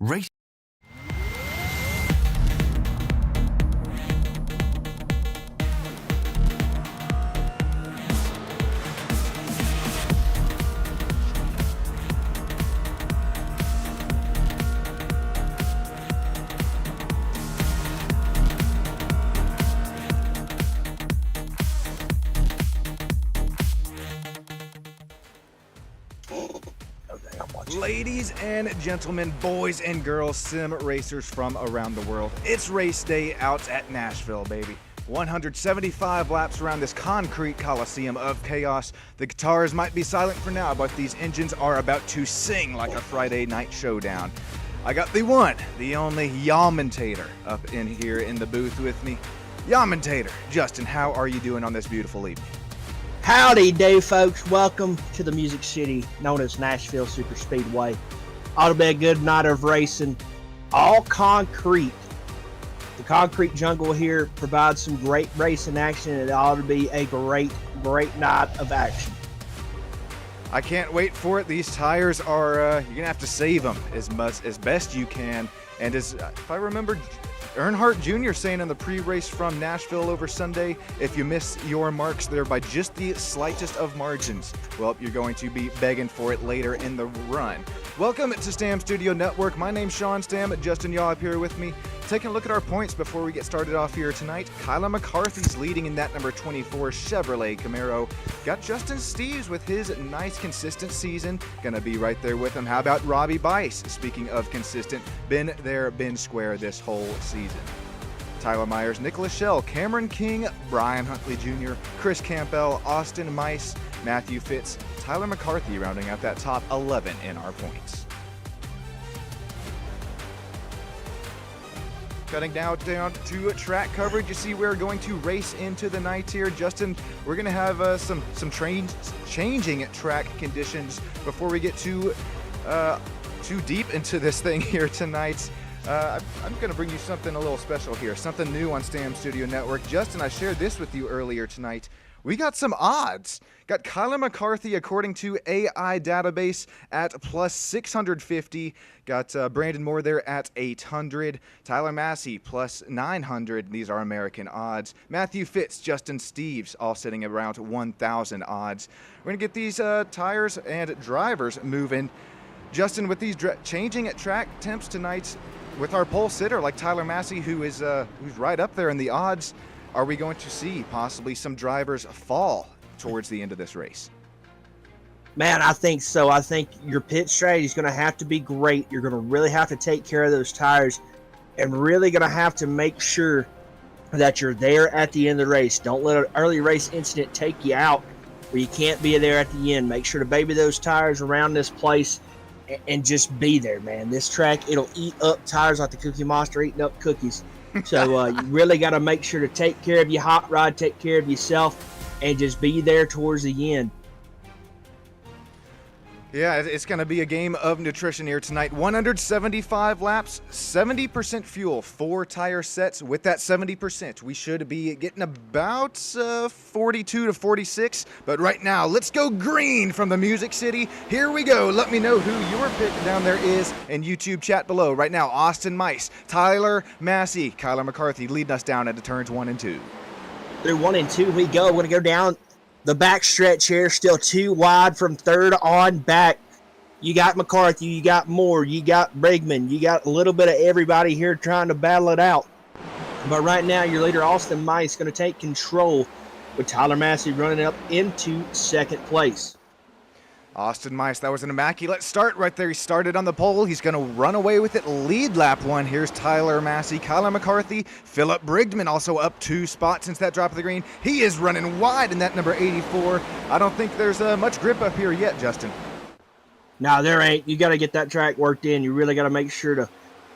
Race. Ladies and gentlemen, boys and girls, sim racers from around the world, it's race day out at Nashville, baby. 175 laps around this concrete coliseum of chaos. The guitars might be silent for now, but these engines are about to sing like a Friday night showdown. I got the one, the only Yamentator up in here in the booth with me. Yamentator, Justin, how are you doing on this beautiful evening? Howdy day, folks. Welcome to the Music City known as Nashville Super Speedway. Ought to be a good night of racing. All concrete. The concrete jungle here provides some great racing action, and it ought to be a great night of action. I can't wait for it. These tires are, you're going to have to save them as best you can. And as if I remember, Earnhardt Jr. saying in the pre-race from Nashville over Sunday, if you miss your marks there by just the slightest of margins, well, you're going to be begging for it later in the run. Welcome to Stam Studio Network. My name's Sean Stam. Justin Yaw up here with me. Taking a look at our points before we get started off here tonight. Kyla McCarthy's leading in that number 24 Chevrolet Camaro. Got Justin Steves with his nice consistent season. Gonna be right there with him. How about Robbie Bice? Speaking of consistent, been there, been square this whole season. Tyler Myers, Nicholas Schell, Cameron King, Brian Huntley Jr., Chris Campbell, Austin Mice, Matthew Fitz, Tyler McCarthy rounding out that top 11 in our points. Cutting down to track coverage, you see we're going to race into the night here. Justin, we're going to have some changing track conditions before we get too deep into this thing here tonight. I'm going to bring you something a little special here, something new on Stam Studio Network. Justin, I shared this with you earlier tonight. We got some odds. Got Kyla McCarthy, according to AI Database, at plus 650. Got Brandon Moore there at 800. Tyler Massey, plus 900. These are American odds. Matthew Fitz, Justin Steves, all sitting around 1,000 odds. We're going to get these tires and drivers moving. Justin, with these changing at track temps tonight, with our pole sitter like Tyler Massey, who's right up there in the odds, are we going to see possibly some drivers fall towards the end of this race? Man, I think so. I think your pit strategy is going to have to be great. You're going to really have to take care of those tires and really going to have to make sure that you're there at the end of the race. Don't let an early race incident take you out where you can't be there at the end. Make sure to baby those tires around this place and just be there, man. This track, it'll eat up tires like the Cookie Monster eating up cookies. So you really got to make sure to take care of your hot rod, take care of yourself, and just be there towards the end. Yeah, it's going to be a game of nutrition here tonight. 175 laps, 70% fuel, 4 tire sets. With that 70%, we should be getting about 42 to 46. But right now, let's go green from the Music City. Here we go. Let me know who your pick down there is in YouTube chat below. Right now, Austin Mice, Tyler Massey, Kyler McCarthy leading us down into turns 1 and 2. Through 1 and 2 we go. We're going to go down the back stretch here, still too wide from third on back. You got McCarthy, you got Moore, you got Brigman, you got a little bit of everybody here trying to battle it out. But right now, your leader, Austin Mice, going to take control with Tyler Massey running up into second place. Austin Mice, that was an immaculate start right there. He started on the pole. He's going to run away with it. Lead lap 1. Here's Tyler Massey, Kyler McCarthy, Philip Brigman also up 2 spots since that drop of the green. He is running wide in that number 84. I don't think there's much grip up here yet, Justin. No, there ain't. You got to get that track worked in. You really got to make sure to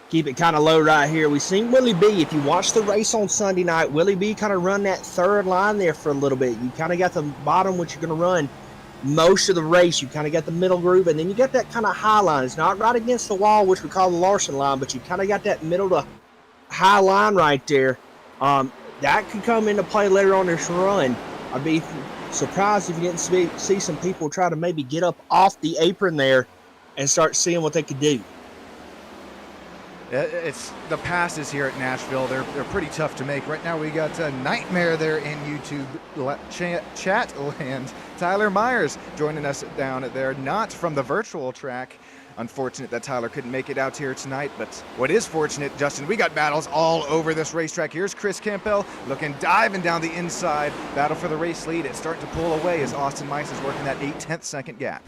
keep it kind of low right here. We seen Willie B. If you watch the race on Sunday night, Willie B. kind of run that third line there for a little bit. You kind of got the bottom, which you're going to run most of the race. You kind of got the middle groove, and then you got that kind of high line. It's not right against the wall, which we call the Larson line, but you kind of got that middle to high line right there. That could come into play later on this run. I'd be surprised if you didn't see some people try to maybe get up off the apron there and start seeing what they could do. It's the passes here at Nashville. They're pretty tough to make. Right now we got a nightmare there in YouTube chat land. Tyler Myers joining us down there, not from the virtual track. Unfortunate that Tyler couldn't make it out here tonight, but what is fortunate, Justin, we got battles all over this racetrack. Here's Chris Campbell diving down the inside. Battle for the race lead. It's starting to pull away as Austin Mice is working that 8/10 second gap.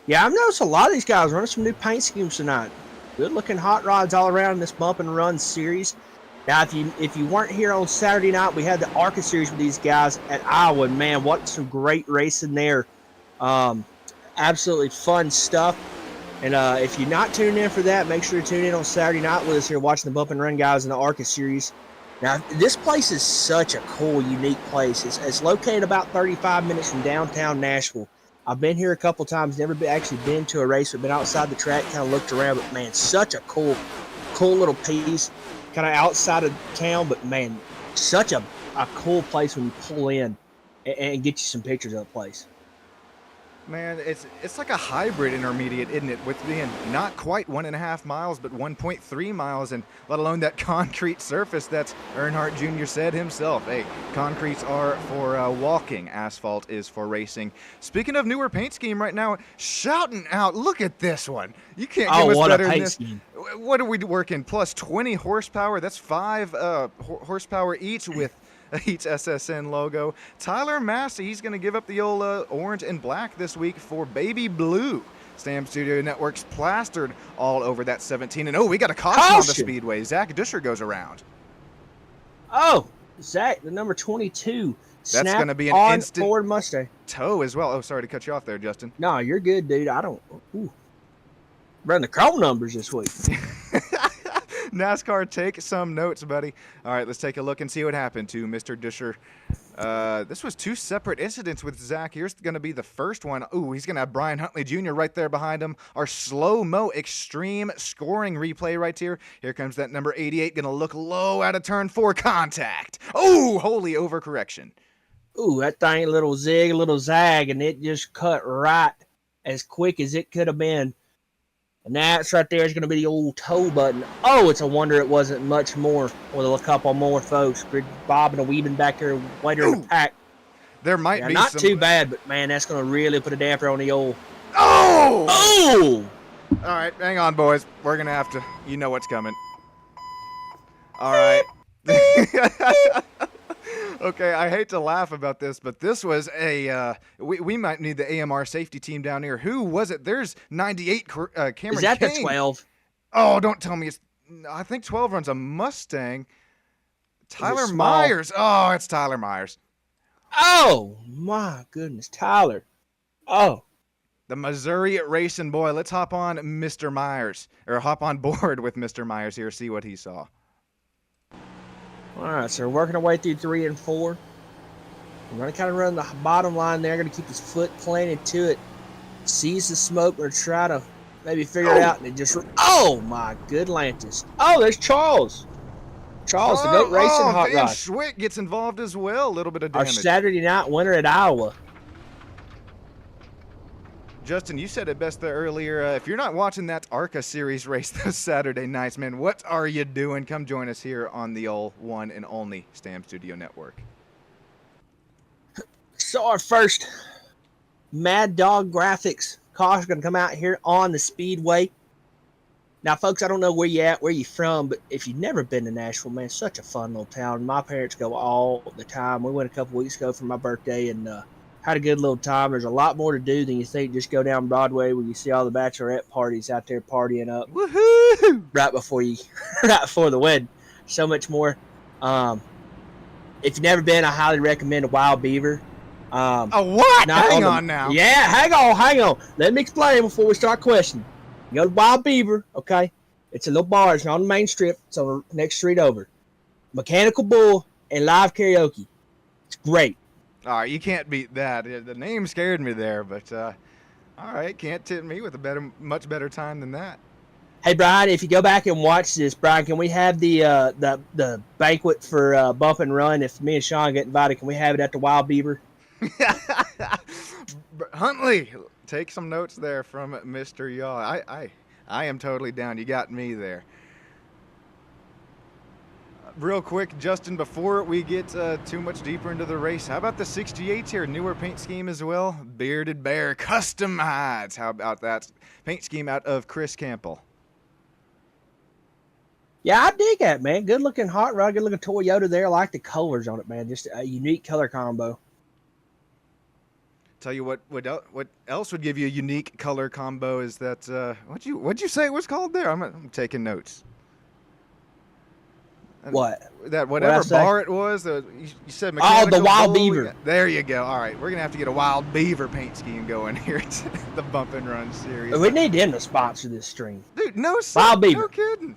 Yeah, I've noticed a lot of these guys running some new paint schemes tonight. Good looking hot rods all around in this bump and run series. Now, if you weren't here on Saturday night, we had the ARCA series with these guys at Iowa. Man, what some great racing there. Absolutely fun stuff. And if you're not tuning in for that, make sure to tune in on Saturday night with us here watching the bump and run guys in the ARCA series. Now, this place is such a cool, unique place. It's located about 35 minutes from downtown Nashville. I've been here a couple times, never actually been to a race, but been outside the track, kind of looked around. But, man, such a cool little piece, kind of outside of town. But, man, such a cool place when you pull in and get you some pictures of the place. Man, it's like a hybrid intermediate, isn't it? With being not quite 1.5 miles, but 1.3 miles, and let alone that concrete surface that Earnhardt Jr. said himself. Hey, concretes are for walking, asphalt is for racing. Speaking of newer paint scheme right now, shouting out, look at this one. You can't get much better than this. Scheme. What are we working? Plus 20 horsepower. That's 5 horsepower each with each SSN logo. Tyler Massey, he's going to give up the old orange and black this week for baby blue. Stam Studio Network's plastered all over that 17. And we got a caution on the Speedway. Zach Disher goes around. Oh, Zach, the number 22. That's going to be an instant Ford Mustang tow as well. Oh, sorry to cut you off there, Justin. No, you're good, dude. I don't. Run the chrome numbers this week. NASCAR, take some notes, buddy. All right, let's take a look and see what happened to Mr. Disher. This was 2 separate incidents with Zach. Here's going to be the first one. Ooh, he's going to have Brian Huntley Jr. right there behind him. Our slow-mo extreme scoring replay right here. Here comes that number 88, going to look low out of turn 4, contact. Oh, holy overcorrection. Ooh, that thing, a little zig, a little zag, and it just cut right as quick as it could have been. And that's right there is going to be the old tow button. Oh, it's a wonder it wasn't much more with a couple more folks bobbing and weaving back there later in the pack. There might be not too bad, but, man, that's going to really put a damper on the old. Oh! Oh! All right, hang on, boys. We're going to have to, you know what's coming. All right. Okay, I hate to laugh about this, but this was a we might need the AMR safety team down here. Who was it? There's 98 Cameron King. Is that the 12? Oh, don't tell me it's. I think 12 runs a Mustang. Tyler Myers. Oh, it's Tyler Myers. Oh, my goodness, Tyler. Oh. The Missouri racing boy. Let's hop on Mr. Myers, or hop on board with Mr. Myers here, see what he saw. All right, so we're working our way through 3 and 4. We're going to kind of run the bottom line there. Going to keep his foot planted to it. Sees the smoke. We're try to maybe figure it out. And it just... Oh, my good Lantis. Oh, there's Charles. Charles, the GOAT Racing Hot Rod. Schwick gets involved as well. A little bit of damage. Our Saturday night winner at Iowa. Justin, you said it best there earlier. If you're not watching that ARCA series race those Saturday nights, man, what are you doing? Come join us here on the old one and only Stam Studio Network. So our first Mad Dog Graphics car is going to come out here on the Speedway. Now, folks, I don't know where you at, where you from, but if you've never been to Nashville, man, it's such a fun little town. My parents go all the time. We went a couple weeks ago for my birthday and had a good little time. There's a lot more to do than you think. Just go down Broadway where you see all the bachelorette parties out there partying up. Woohoo! Right before the wedding. So much more. If you've never been, I highly recommend a Wild Beaver. A what? Hang on now. Yeah, hang on. Let me explain before we start questioning. You go to Wild Beaver, okay? It's a little bar. It's on the main strip. It's on the next street over. Mechanical Bull and live karaoke. It's great. All right, you can't beat that. The name scared me there, but all right, can't tempt me with a much better time than that. Hey, Brian, if you go back and watch this, Brian, can we have the banquet for Bump and Run? If me and Sean get invited, can we have it at the Wild Beaver? Huntley, take some notes there from Mr. Yaw. I am totally down. You got me there. Real quick, Justin, before we get too much deeper into the race, how about the 68 here? Newer paint scheme as well. Bearded Bear Custom Hides. How about that paint scheme out of Chris Campbell? Yeah, I dig that, man. Good looking hot rod, good looking Toyota there. I like the colors on it, man. Just a unique color combo. Tell you what else would give you a unique color combo is that what'd you say it was called there? I'm taking notes. What? That whatever bar it was, you said mechanical. Oh, the Wild bull. Beaver. There you go. All right, we're gonna have to get a Wild Beaver paint scheme going here. The Bump and Run series. We need them to sponsor this stream. Dude, no, Wild Beaver. No kidding.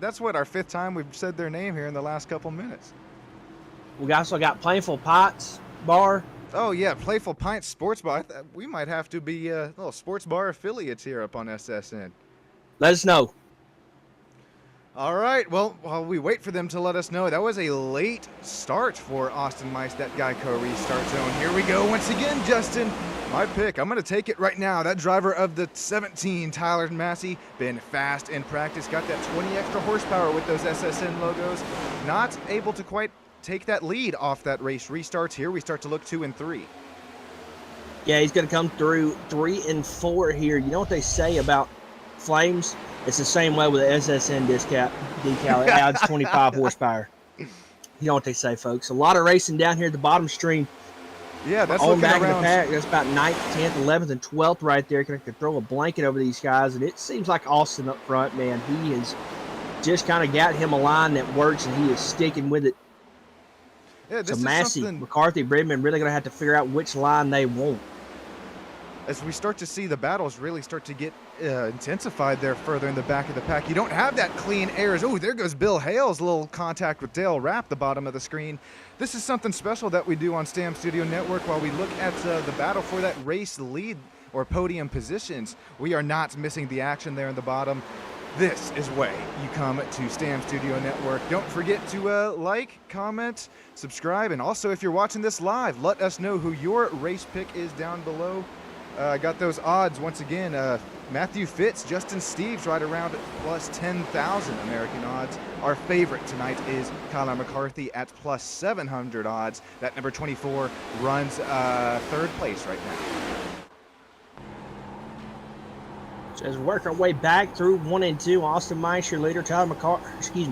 That's what our 5th time we've said their name here in the last couple minutes. We also got Plainful Pots Bar. Oh yeah, Playful Pints Sports Bar. We might have to be little sports bar affiliates here up on SSN. Let us know. All right, well, while we wait for them to let us know, that was a late start for Austin Mice, that Geico restart zone. Here we go once again, Justin. My pick, I'm going to take it right now. That driver of the 17, Tyler Massey, been fast in practice, got that 20 extra horsepower with those SSN logos. Not able to quite take that lead off that race restart. Here we start to look 2 and 3. Yeah, he's going to come through 3 and 4 here. You know what they say about flames? It's the same way with the SSN decal. It adds 25 horsepower. You know what they say, folks. A lot of racing down here at the bottom stream. Yeah, that's on looking back around. In the pack. That's about 9th, 10th, 11th, and 12th right there. Can throw a blanket over these guys, and it seems like Austin up front, man. He has just kind of got him a line that works, and he is sticking with it. Yeah, this so is Massey, something... McCarthy, Bridman really going to have to figure out which line they want. As we start to see the battles really start to get intensified there further in the back of the pack. You don't have that clean air. Oh, there goes Bill Hale's little contact with Dale Rapp, the bottom of the screen. This is something special that we do on Stam Studio Network while we look at the battle for that race lead or podium positions. We are not missing the action there in the bottom. This is why you come to Stam Studio Network. Don't forget to like, comment, subscribe, and also if you're watching this live, let us know who your race pick is down below. I got those odds once again. Matthew Fitz, Justin Steves right around plus 10,000 American odds. Our favorite tonight is Kyler McCarthy at plus 700 odds. That number 24 runs 3rd place right now. So as we work our way back through 1 and 2, Austin Mice, your leader, Tyler Massey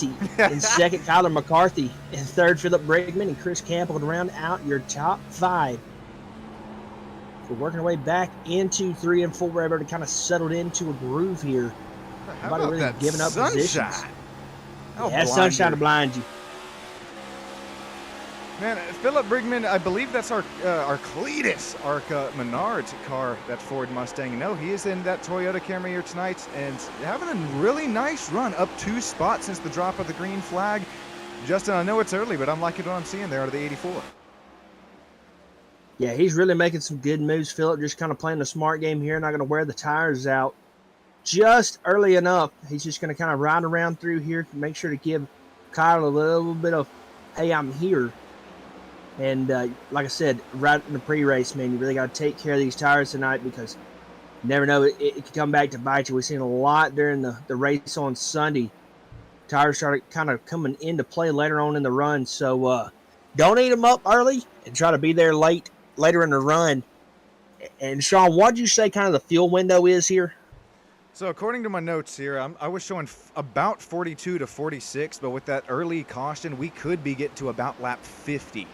in 2nd, Kyler McCarthy in 3rd, Philip Brigman and Chris Campbell to round out your top 5. We're working our way back into 3 and 4. We're able to kind of settled into a groove here. How about really that giving up sunshine? Positions. Yeah, sunshine to blind you. Man, Philip Brigman, I believe that's our Cletus Arca Menards car, that Ford Mustang. No, he is in that Toyota Camry here tonight and having a really nice run, up 2 spots since the drop of the green flag. Justin, I know it's early, but I'm liking what I'm seeing there out of the 84. Yeah, he's really making some good moves, Philip. Just kind of playing the smart game here. Not going to wear the tires out just early enough. He's just going to kind of ride around through here, make sure to give Kyle a little bit of, hey, I'm here. And like I said, right in the pre-race, man, you really got to take care of these tires tonight because you never know. It could come back to bite you. We've seen a lot during the race on Sunday. Tires started kind of coming into play later on in the run. So don't eat them up early and try to be there later in the run. And Sean, what did you say kind of the fuel window is here? So according to my notes here, I was showing about 42 to 46, but with that early caution, we could be getting to about lap 50.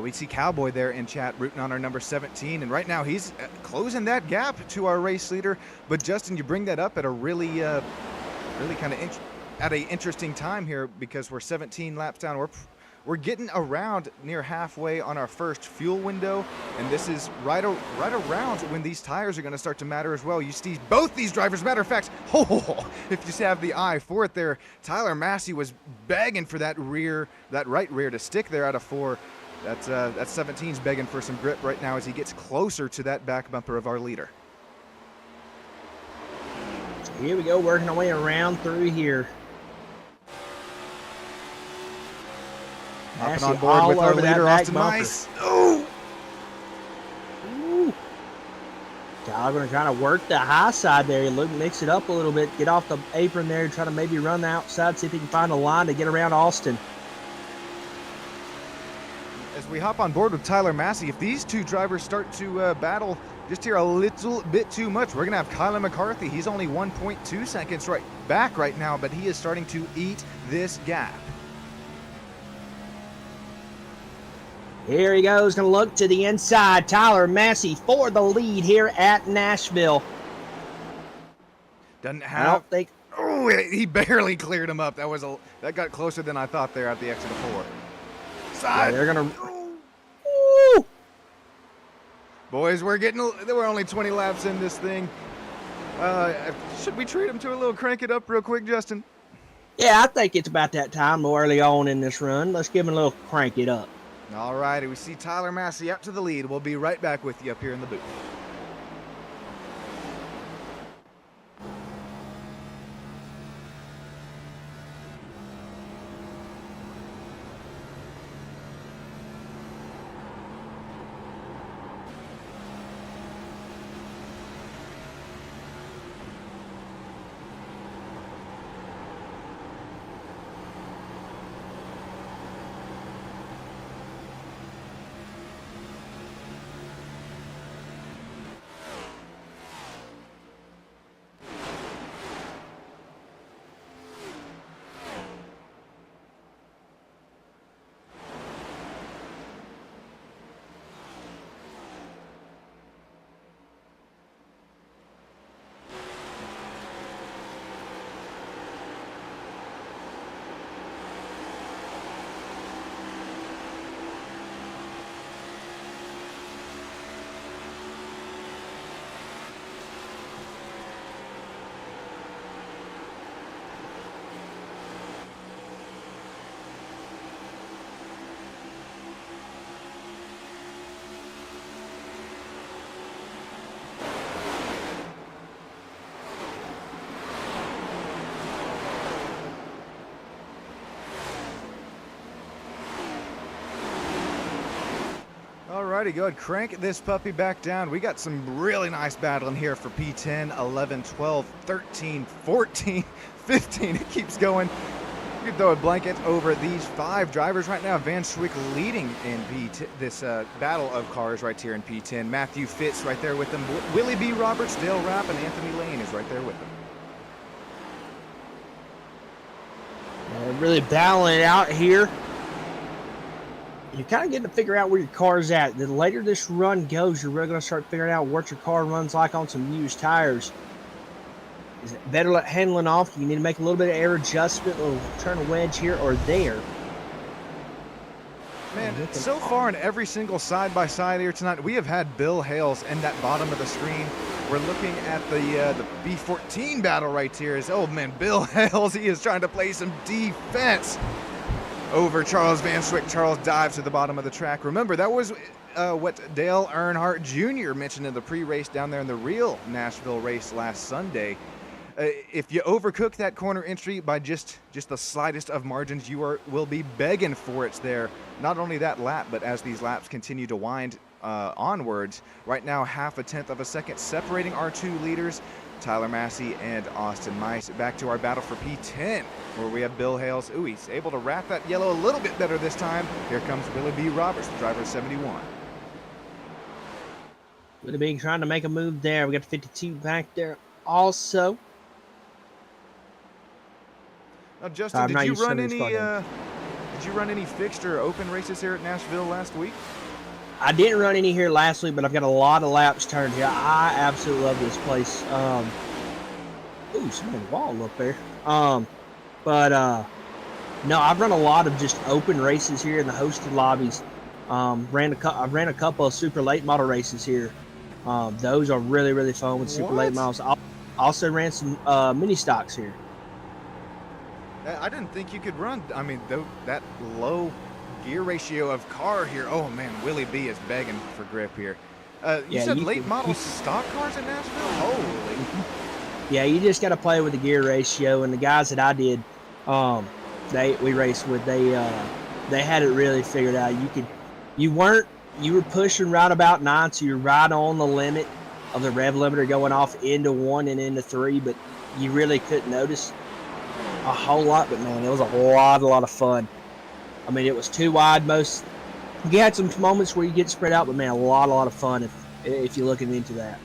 We see Cowboy there in chat rooting on our number 17, and right now he's closing that gap to our race leader. But Justin, you bring that up at a really kind of at an interesting time here because we're 17 laps down. We're getting around near halfway on our first fuel window, and this is right around when these tires are going to start to matter as well. You see both these drivers, matter of fact, if you have the eye for it there, Tyler Massey was begging for that right rear to stick there out of 4. That 17's begging for some grip right now as he gets closer to that back bumper of our leader. Here we go, working our way around through here. Hopping on board with our leader, Austin Mice. Oh! Tyler going to try to work the high side there. Look, mix it up a little bit, get off the apron there, try to maybe run the outside, see if he can find a line to get around Austin. As we hop on board with Tyler Massey, if these two drivers start to battle just here a little bit too much, we're going to have Kylan McCarthy. He's only 1.2 seconds back right now, but he is starting to eat this gap. Here he goes, going to look to the inside. Tyler Massey for the lead here at Nashville. Doesn't have. I don't think. Oh, he barely cleared him up. That got closer than I thought there at the exit of 4. Side. Yeah, they're going to. Boys, we're only 20 laps in this thing. Should we treat him to a little crank it up real quick, Justin? Yeah, I think it's about that time, more early on in this run. Let's give him a little crank it up. All righty, we see Tyler Massey up to the lead. We'll be right back with you up here in the booth. Alrighty, go ahead, crank this puppy back down. We got some really nice battling here for P10, 11, 12, 13, 14, 15. It keeps going. You can throw a blanket over these 5 drivers right now. Van Schwick leading in this battle of cars right here in P10. Matthew Fitz right there with them. Willie B. Roberts, Dale Rapp, and Anthony Lane is right there with them. Really battling it out here. You're kind of getting to figure out where your car's at. The later this run goes, you're really going to start figuring out what your car runs like on some used tires. Is it better handling off? You need to make a little bit of air adjustment, a little turn a wedge here or there. Man, so far in every single side-by-side here tonight, we have had Bill Hales in that bottom of the screen. We're looking at the B14 battle right here. Oh, man, Bill Hales, he is trying to play some defense over Charles Van Schwick. Charles dives to the bottom of the track. Remember, that was what Dale Earnhardt Jr. mentioned in the pre-race down there in the real Nashville race last Sunday. If you overcook that corner entry by just the slightest of margins, you will be begging for it there. Not only that lap, but as these laps continue to wind onwards, right now 0.5 of a second separating our 2 leaders, Tyler Massey and Austin Mice. Back to our battle for P10, where we have Bill Hales. Ooh, he's able to wrap that yellow a little bit better this time. Here comes Willie B. Roberts, the driver of 71. Willie B trying to make a move there. We got 52 back there also. Now, Justin, did you run any fixed or open races here at Nashville last week? I didn't run any here last week, but I've got a lot of laps turned here. I absolutely love this place. Ooh, someone wall up there. No, I've run a lot of just open races here in the hosted lobbies. I've ran a couple of super late model races here. Those are really, really fun with super late models. I also ran some mini stocks here. I didn't think you could run. I mean, that low gear ratio of car here. Oh man, Willie B is begging for grip here. You said late model stock cars in Nashville? Holy. Yeah, you just got to play with the gear ratio. And the guys that I did, we raced with, they had it really figured out. You were pushing right about 9, so you're right on the limit. of the rev limiter going off into 1 and into 3, but you really couldn't notice a whole lot. But man, it was a lot of fun. I mean, it was too wide most. You had some moments where you get spread out, but man, a lot of fun if you're looking into that.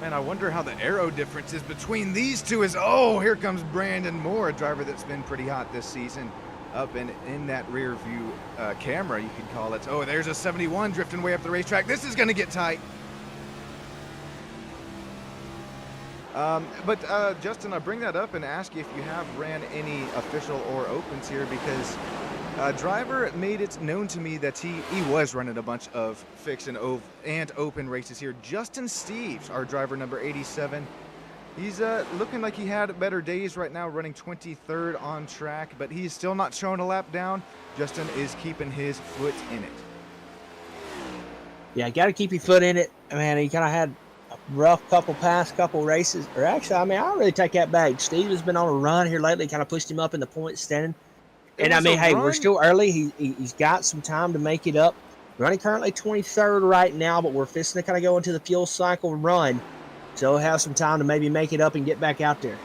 Man, I wonder how the aero difference is between these two. Oh, here comes Brandon Moore, a driver that's been pretty hot this season, up in that rear view camera, you could call it. Oh, there's a 71 drifting way up the racetrack. This is going to get tight. But Justin, I bring that up and ask you if you have ran any official or opens here, because driver made it known to me that he was running a bunch of fixed and open races here. Justin Steves, our driver number 87, he's looking like he had better days right now, running 23rd on track, but he's still not showing a lap down. Justin is keeping his foot in it. Yeah, you got to keep your foot in it. Man, he kind of had a rough past couple races. Or actually, I mean, I don't really take that back. Steve has been on a run here lately, kind of pushed him up in the point standing. And I mean, hey, we're still early. He's got some time to make it up. Running currently 23rd right now, but we're fixing to kind of go into the fuel cycle run. So he'll have some time to maybe make it up and get back out there.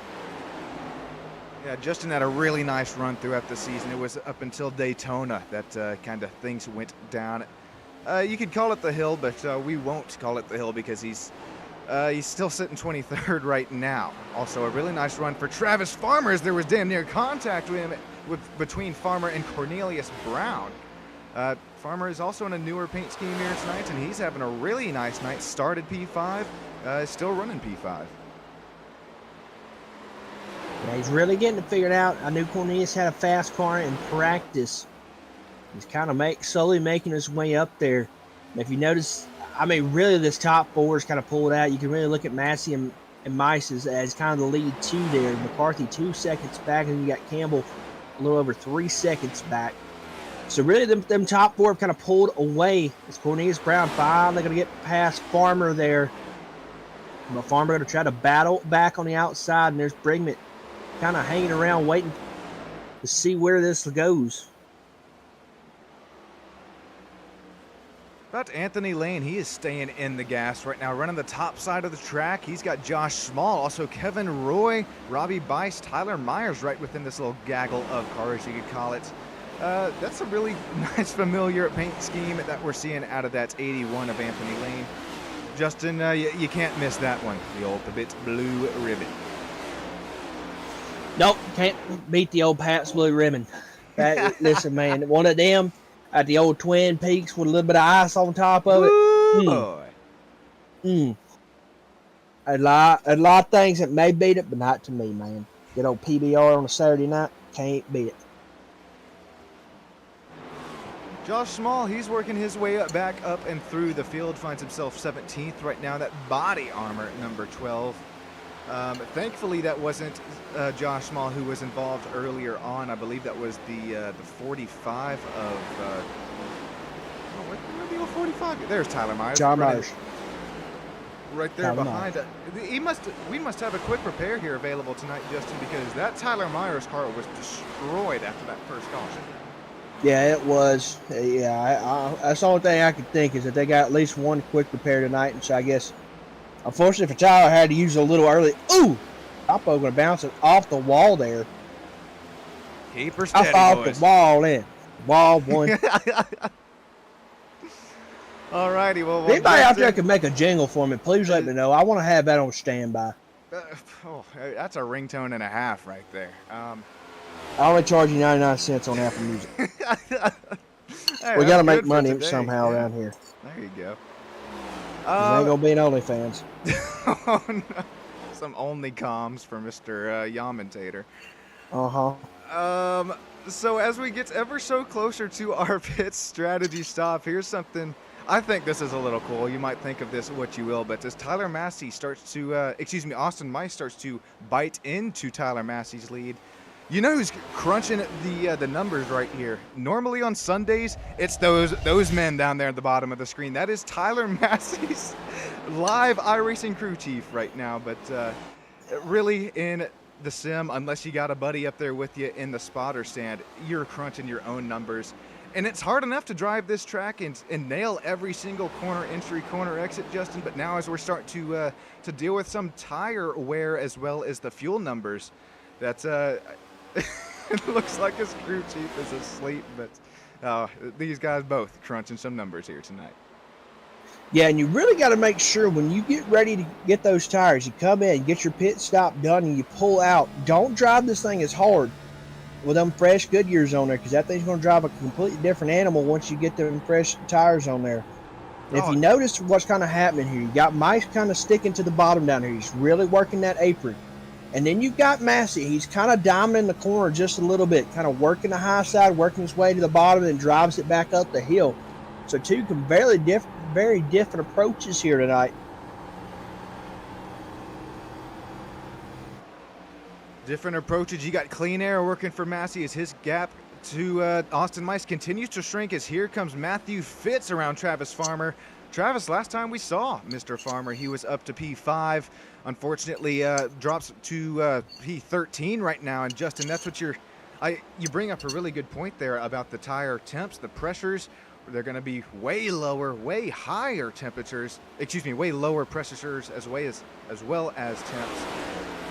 Yeah, Justin had a really nice run throughout the season. It was up until Daytona that kind of things went down. You could call it the hill, but we won't call it the hill because he's still sitting 23rd right now. Also, a really nice run for Travis Farmer, as there was damn near contact with him between Farmer and Cornelius Brown. Farmer is also in a newer paint scheme here tonight, and he's having a really nice night. Started P5, still running P5. Yeah, he's really getting it figured out. I knew Cornelius had a fast car in practice. He's kind of slowly making his way up there. And if you notice, I mean, really this top four is kind of pulled out. You can really look at Massey and Mice as kind of the lead two there. McCarthy 2 seconds back, and you got Campbell a little over 3 seconds back. So really them top four have kind of pulled away. It's Cornelius Brown finally going to get past Farmer there. But Farmer going to try to battle back on the outside, and there's Brigman kind of hanging around waiting to see where this goes. About Anthony Lane, he is staying in the gas right now, running the top side of the track. He's got Josh Small, also Kevin Roy, Robbie Bice, Tyler Myers right within this little gaggle of cars, you could call it. That's a really nice familiar paint scheme that we're seeing out of that 81 of Anthony Lane. Justin, you can't miss that one, the ultimate blue ribbon. Nope, can't beat the old Pabst Blue Ribbon. Listen, man, one of them at the old Twin Peaks with a little bit of ice on top of it. A lot of things that may beat it, but not to me, man. Good old PBR on a Saturday night, can't beat it. Josh Small, he's working his way back up and through the field, finds himself 17th right now. That body armor number 12. Thankfully, that wasn't Josh Small who was involved earlier on. I believe that was the 45 of. Maybe the 45. There's Tyler Myers. John Myers. Right there Tyler behind it. We must have a quick repair here available tonight, Justin, because that Tyler Myers car was destroyed after that first caution. Yeah, it was. Yeah, that's the only thing I could think is that they got at least one quick repair tonight, and so I guess. Unfortunately for Tyler, I had to use it a little early. Ooh! Oppo going to bounce it off the wall there. Keep her steady, off the wall in. Wall one. All righty, well. Anybody out there can make a jingle for me, please let me know. I want to have that on standby. That's a ringtone and a half right there. I only charge you 99 cents on Apple Music. Hey, we got to make money somehow around here. There you go. There ain't gonna be an OnlyFans. Oh, no. Some only comms for Mr. Yamentator. So as we get ever so closer to our pit strategy stop, here's something. I think this is a little cool. You might think of this what you will, but as Tyler Massey starts to, Austin Mice starts to bite into Tyler Massey's lead. You know who's crunching the numbers right here? Normally on Sundays, it's those men down there at the bottom of the screen. That is Tyler Massey's live iRacing crew chief right now. But really in the sim, unless you got a buddy up there with you in the spotter stand, you're crunching your own numbers. And it's hard enough to drive this track and nail every single corner entry, corner exit, Justin. But now as we're starting to deal with some tire wear as well as the fuel numbers, that's it looks like his crew chief is asleep. But these guys both crunching some numbers here tonight. Yeah, and you really got to make sure when you get ready to get those tires, you come in, get your pit stop done, and you pull out. Don't drive this thing as hard with them fresh Goodyears on there, because that thing's going to drive a completely different animal once you get them fresh tires on there. And if you notice what's kind of happening here, you got Mike kind of sticking to the bottom down here. He's really working that apron. And then you've got Massey. He's kind of diamonding the corner just a little bit, kind of working the high side, working his way to the bottom, and drives it back up the hill. So two very different approaches here tonight. Different approaches. You got clean air working for Massey as his gap to Austin Mice continues to shrink as here comes Matthew Fitz around Travis Farmer. Travis, last time we saw Mr. Farmer, he was up to P5. Unfortunately, drops to P13 right now. And Justin, that's what you bring up a really good point there about the tire temps, the pressures. They're going to be way lower, way higher temperatures. Excuse me, way lower pressures as well as temps.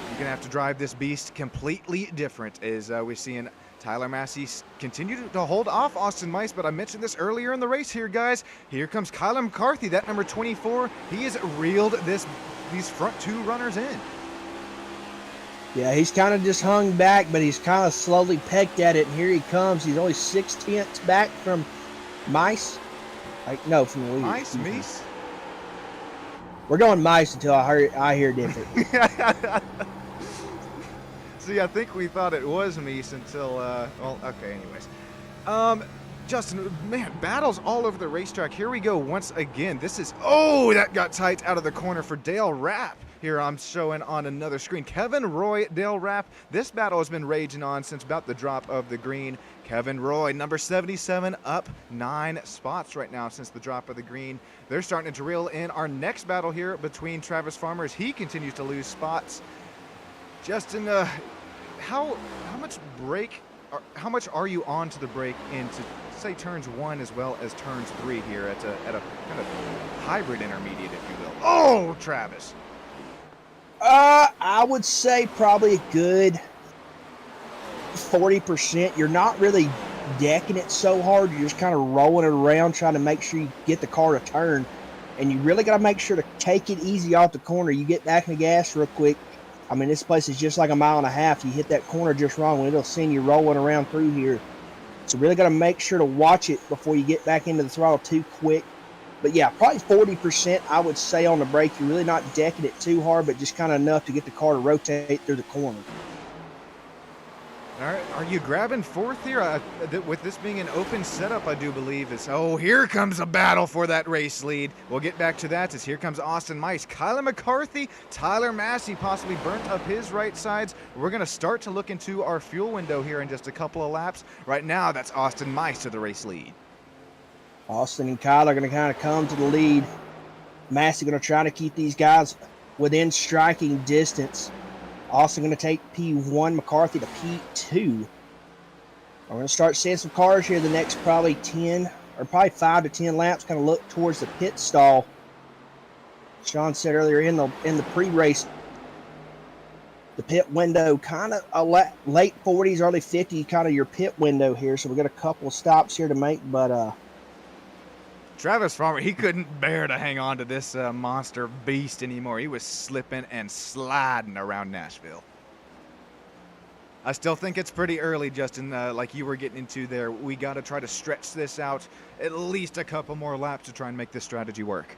You're going to have to drive this beast completely different as we're seeing Tyler Massey continue to hold off Austin Mice, but I mentioned this earlier in the race here, guys. Here comes Kyler McCarthy, that number 24. He has reeled these front two runners in. Yeah, he's kind of just hung back, but he's kind of slowly pecked at it, and here he comes. He's only 6/10 back from Mice. No, from the lead. Mice? We're going Mice until I hear different. See, I think we thought it was Meese until, well, okay, anyways. Justin, man, battles all over the racetrack. Here we go once again. This is, that got tight out of the corner for Dale Rapp. Here I'm showing on another screen. Kevin Roy, Dale Rapp. This battle has been raging on since about the drop of the green. Kevin Roy, number 77, up 9 spots right now since the drop of the green. They're starting to reel in our next battle here between Travis Farmer as he continues to lose spots. Justin, how much are you on to the brake into say turns 1 as well as turns 3 here at a kind of hybrid intermediate, if you will? Oh, Travis. I would say probably a good 40%. You're not really decking it so hard. You're just kind of rolling it around, trying to make sure you get the car to turn. And you really got to make sure to take it easy off the corner. You get back in the gas real quick. I mean, this place is just like a mile and a half. You hit that corner just wrong, and it'll send you rolling around through here. So really got to make sure to watch it before you get back into the throttle too quick. But yeah, probably 40% I would say on the brake. You're really not decking it too hard, but just kind of enough to get the car to rotate through the corner. All right, are you grabbing fourth here? With this being an open setup, I do believe here comes a battle for that race lead. We'll get back to that as here comes Austin Mice. Kyler McCarthy, Tyler Massey possibly burnt up his right sides. We're going to start to look into our fuel window here in just a couple of laps. Right now, that's Austin Mice to the race lead. Austin and Kyle are going to kind of come to the lead. Massey going to try to keep these guys within striking distance. Austin going to take P1, McCarthy to P2. We're going to start seeing some cars here the next probably 5 to 10 laps, kind of look towards the pit stall. Sean said earlier in the pre-race, the pit window kind of a late 40s, early 50s, kind of your pit window here. So we got a couple of stops here to make, but Travis Farmer, he couldn't bear to hang on to this monster beast anymore. He was slipping and sliding around Nashville. I still think it's pretty early, Justin, like you were getting into there. We got to try to stretch this out at least a couple more laps to try and make this strategy work.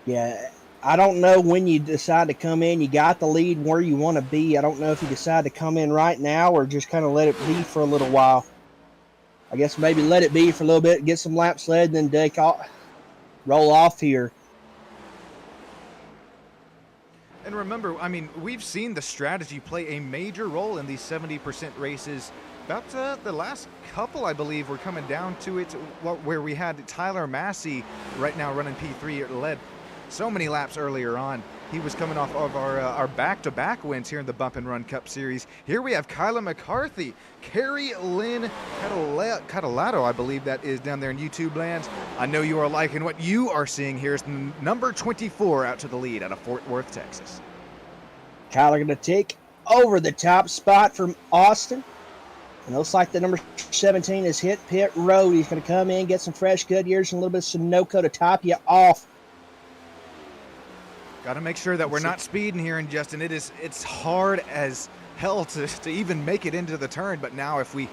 Yeah, I don't know when you decide to come in. You got the lead where you want to be. I don't know if you decide to come in right now or just kind of let it be for a little while. I guess maybe let it be for a little bit, get some laps led, and then roll off here. And remember, I mean, we've seen the strategy play a major role in these 70% races. About the last couple, I believe, we're coming down to it, where we had Tyler Massey right now running P3. It led so many laps earlier on. He was coming off of our back-to-back wins here in the Bump and Run Cup Series. Here we have Kyla McCarthy, Carrie Lynn Catalado, I believe that is down there in YouTube land. I know you are liking what you are seeing here. Is number 24 out to the lead out of Fort Worth, Texas. Kyla going to take over the top spot from Austin. And looks like the number 17 has hit pit road. He's going to come in, get some fresh Goodyears and a little bit of Sunoco to top you off. Got to make sure that we're not speeding here, and Justin, it's hard as hell to even make it into the turn. But now if we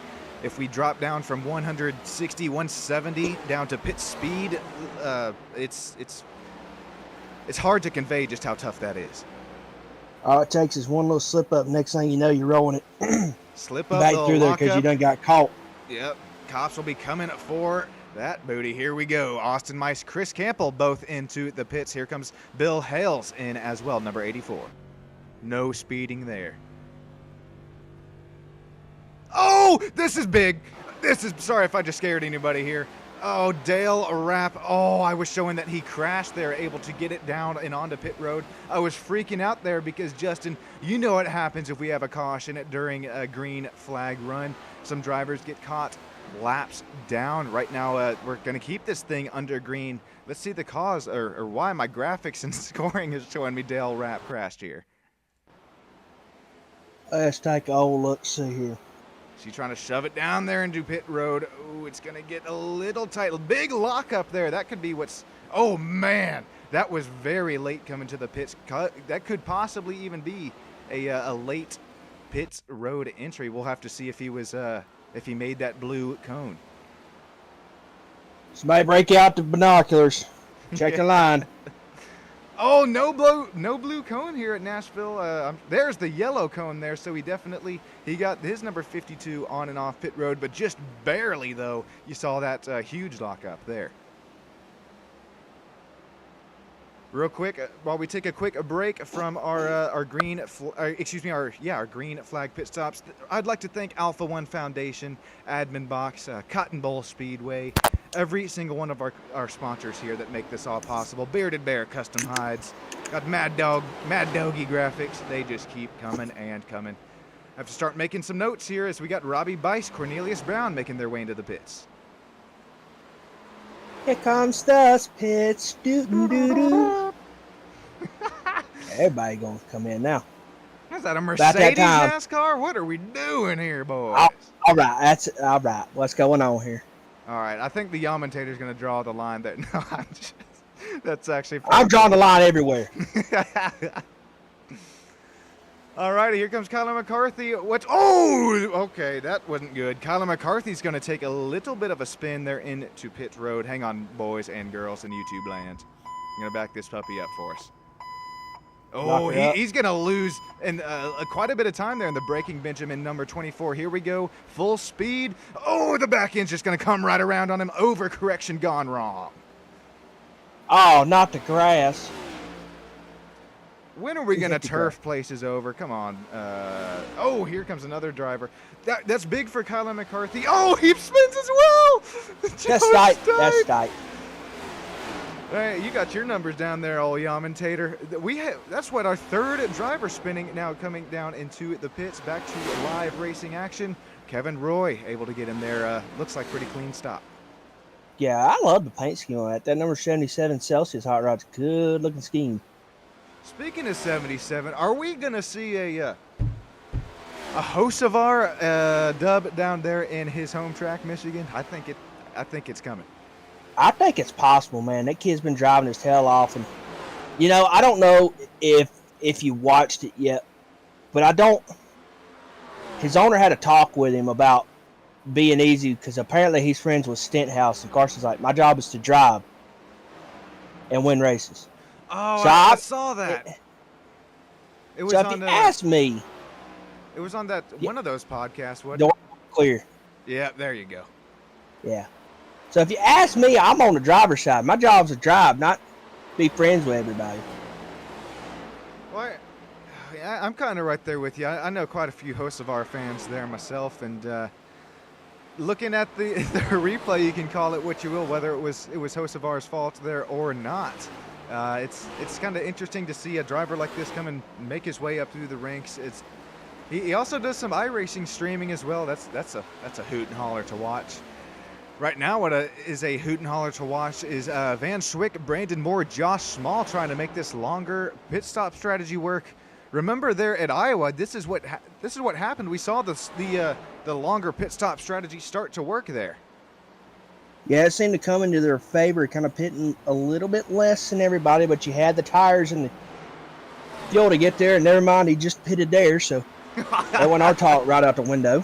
drop down from 160, 170 down to pit speed, it's hard to convey just how tough that is. All it takes is one little slip up. Next thing you know, you're rolling it slip up back through there because you done got caught. Yep, cops will be coming for that booty. Here we go. Austin Mice, Chris Campbell both into the pits. Here comes Bill Hales in as well, number 84. No speeding there. Oh, this is big. Sorry if I just scared anybody here. Oh, Dale Rapp. Oh, I was showing that he crashed there, able to get it down and onto pit road. I was freaking out there because, Justin, you know what happens if we have a caution during a green flag run. Some drivers get caught laps down. Right now, we're going to keep this thing under green. Let's see the cause or why my graphics and scoring is showing me Dale Rapp crashed here. Let's take a old look, see here. She's trying to shove it down there into pit road. Oh, it's going to get a little tight. Big lock up there. That could be what's... Oh, man. That was very late coming to the pits. That could possibly even be a late pits road entry. We'll have to see if he was... if he made that blue cone. Somebody break out the binoculars. Check the line. Oh, no blue cone here at Nashville. There's the yellow cone there, so he got his number 52 on and off pit road, but just barely, though. You saw that huge lockup there. Real quick, while we take a quick break from our green flag pit stops, I'd like to thank Alpha One Foundation, Admin Box, Cotton Bowl Speedway, every single one of our sponsors here that make this all possible. Bearded Bear Custom Hides, got Mad Doggy Graphics. They just keep coming and coming. I have to start making some notes here as we got Robbie Bice, Cornelius Brown making their way into the pits. Here comes the pits. Doo-doo-doo-doo. Everybody gonna come in now. Is that a Mercedes NASCAR? What are we doing here, boys? All right, all right. What's going on here? All right, I think the Yamentator's going to draw the line there. No, that's actually... I'm drawing the line everywhere. All righty, here comes Kyla McCarthy. Oh, okay, that wasn't good. Kyla McCarthy's going to take a little bit of a spin there into pit road. Hang on, boys and girls in YouTube land. I'm going to back this puppy up for us. Oh, he's going to lose quite a bit of time there in the braking Benjamin number 24. Here we go, full speed. Oh, the back end's just going to come right around on him. Overcorrection gone wrong. Oh, not the grass. When are we going to turf places over? Come on. Oh, here comes another driver. That's big for Kyla McCarthy. Oh, he spins as well. That's tight. That's tight. Hey, you got your numbers down there, old Yamentator. That's what our third driver spinning now coming down into the pits. Back to live racing action. Kevin Roy able to get in there. Looks like pretty clean stop. Yeah, I love the paint scheme on that. That number 77 Celsius hot rod's a good looking scheme. Speaking of 77, are we gonna see a Hocevar dub down there in his home track, Michigan? I think it's coming. I think it's possible, man. That kid's been driving his tail off, and I don't know if you watched it yet, but his owner had a talk with him about being easy because apparently he's friends with Stenthouse, and Carson's like, my job is to drive and win races. Oh, so I saw that. It was so if you asked me, it was on that one of those podcasts. What? Clear. Yeah, there you go. Yeah. So if you ask me, I'm on the driver's side. My job's to drive, not be friends with everybody. Well, I'm kind of right there with you. I know quite a few Hocevar fans there myself, and looking at the replay, you can call it what you will, whether it was Hocevar's fault there or not. It's kind of interesting to see a driver like this come and make his way up through the ranks. He also does some iRacing streaming as well. That's a hoot and holler to watch. Right now, what is a hoot and holler to watch is Van Schwick, Brandon Moore, Josh Small trying to make this longer pit stop strategy work. Remember there at Iowa, this is what happened. We saw the longer pit stop strategy start to work there. Yeah, it seemed to come into their favor, kind of pitting a little bit less than everybody, but you had the tires and the fuel to get there, and never mind, he just pitted there, so that went our talk right out the window.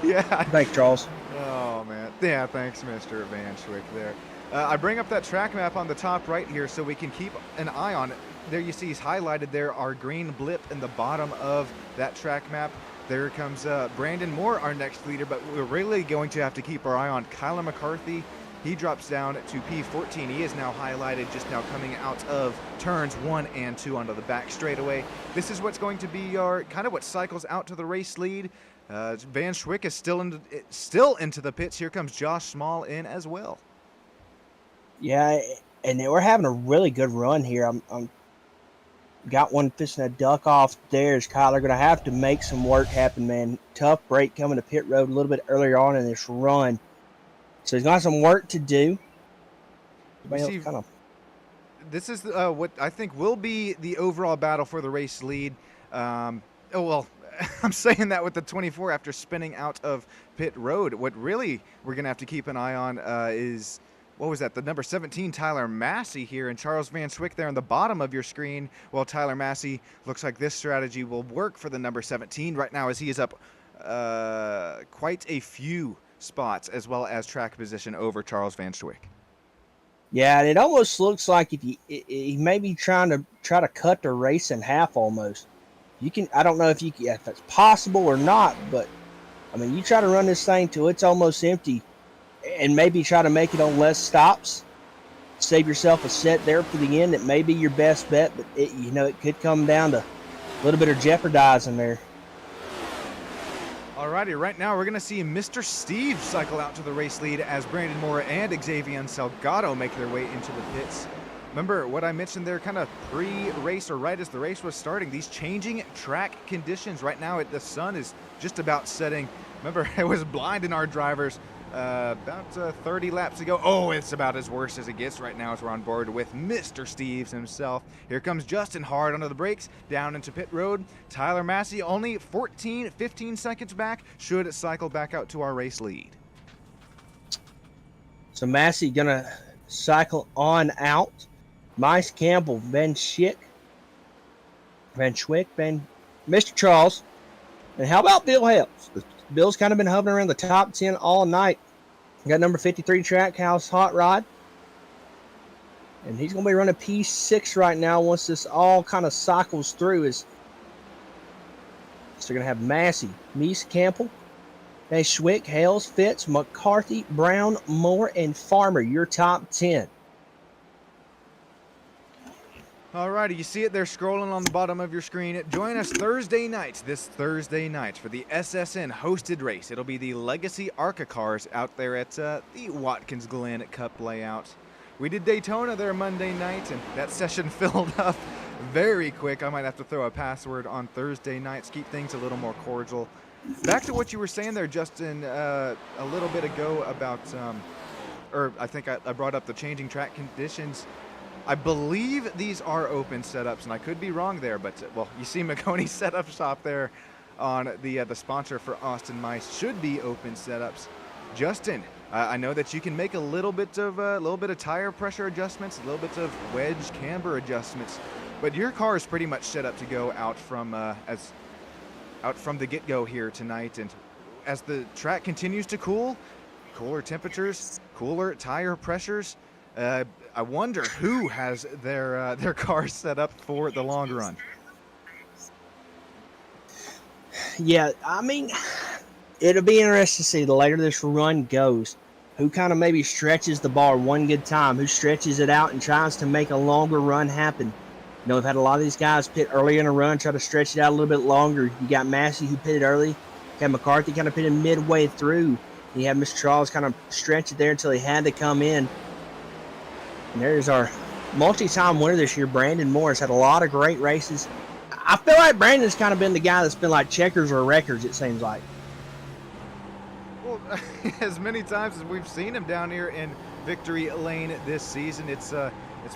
Yeah. Thanks, Charles. Oh, man. Yeah, thanks, Mr. Van Schwick there. I bring up that track map on the top right here so we can keep an eye on it. There you see he's highlighted there, our green blip in the bottom of that track map. There comes Brandon Moore, our next leader, but we're really going to have to keep our eye on Kyler McCarthy. He drops down to P14. He is now highlighted, just now coming out of turns 1 and 2 onto the back straightaway. This is what's going to be our kind of what cycles out to the race lead. Van Schwick is still into the pits. Here comes Josh Small in as well. Yeah, and we're having a really good run here. I'm got one fishing a duck off there. Is Kyler going to have to make some work happen, man? Tough break coming to pit road a little bit earlier on in this run. So he's got some work to do. This is what I think will be the overall battle for the race lead. I'm saying that with the 24 after spinning out of pit road. What really we're going to have to keep an eye on is, what was that? The number 17, Tyler Massey here, and Charles Van Schwick there on the bottom of your screen. Well, Tyler Massey looks like this strategy will work for the number 17 right now, as he is up quite a few spots as well as track position over Charles Van Schwick. Yeah, and it almost looks like if he may be trying to cut the race in half almost. You can, I don't know if that's possible or not, but I mean, you try to run this thing till it's almost empty and maybe try to make it on less stops. Save yourself a set there for the end. It may be your best bet, but it could come down to a little bit of jeopardizing there. Alrighty, right now we're going to see Mr. Steve cycle out to the race lead as Brandon Moore and Xavier Salgado make their way into the pits. Remember what I mentioned there kind of pre-race or right as the race was starting, these changing track conditions. Right now the sun is just about setting. Remember, it was blinding our drivers about 30 laps ago. Oh, it's about as worse as it gets right now as we're on board with Mr. Steves himself. Here comes Justin hard under the brakes, down into pit road. Tyler Massey only 15 seconds back, should cycle back out to our race lead. So Massey gonna cycle on out. Mice Campbell, Van Schwick, Mr. Charles. And how about Bill Helps? Bill's kind of been hovering around the top 10 all night. Got number 53 Trackhouse Hot Rod. And he's going to be running P6 right now once this all kind of cycles through. So they're going to have Massey, Mies Campbell, Van Schwick, Hales, Fitz, McCarthy, Brown, Moore, and Farmer, your top 10. Alrighty, you see it there scrolling on the bottom of your screen. Join us this Thursday night for the SSN hosted race. It'll be the Legacy ARCA cars out there at the Watkins Glen Cup layout. We did Daytona there Monday night, and that session filled up very quick. I might have to throw a password on Thursday nights, keep things a little more cordial. Back to what you were saying there, Justin, a little bit ago about, I think I brought up the changing track conditions. I believe these are open setups, and I could be wrong there, but, well, you see McConey's setup shop there on the sponsor for Austin Mice should be open setups. Justin, I know that you can make a little bit of tire pressure adjustments, a little bit of wedge camber adjustments, but your car is pretty much set up to go out from the get-go here tonight. And as the track continues to cool, cooler temperatures, cooler tire pressures, I wonder who has their car set up for the long run. Yeah, I mean, it'll be interesting to see the later this run goes, who kind of maybe stretches the bar one good time, who stretches it out and tries to make a longer run happen. You know, we've had a lot of these guys pit early in a run, try to stretch it out a little bit longer. You got Massey who pitted early. You got McCarthy kind of pitted midway through. You had Mr. Charles kind of stretch it there until he had to come in. And there's our multi-time winner this year, Brandon Morris, had a lot of great races. I feel like Brandon's kind of been the guy that's been like checkers or records, it seems like. Well, as many times as we've seen him down here in victory lane this season, it's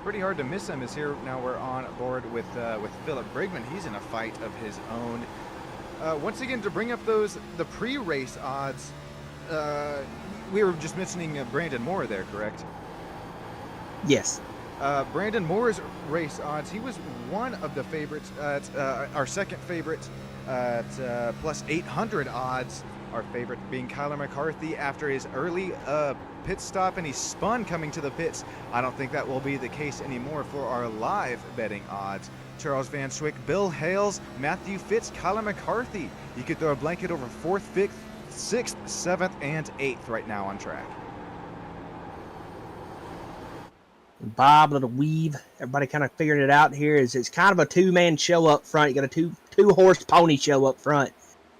pretty hard to miss him. As here now we're on board with Philip Brigman. He's in a fight of his own. Once again, to bring up the pre-race odds, we were just mentioning Brandon Moore there, correct? Yes. Brandon Moore's race odds, he was one of the favorites, our second favorite at plus 800 odds. Our favorite being Kyler McCarthy after his early pit stop, and he spun coming to the pits. I don't think that will be the case anymore for our live betting odds. Charles Van Swick, Bill Hales, Matthew Fitz, Kyler McCarthy. You could throw a blanket over 4th, 5th, 6th, 7th, and 8th right now on track. Bob, little weave. Everybody kind of figured it out here. It's kind of a two-man show up front. You got a two-horse pony show up front.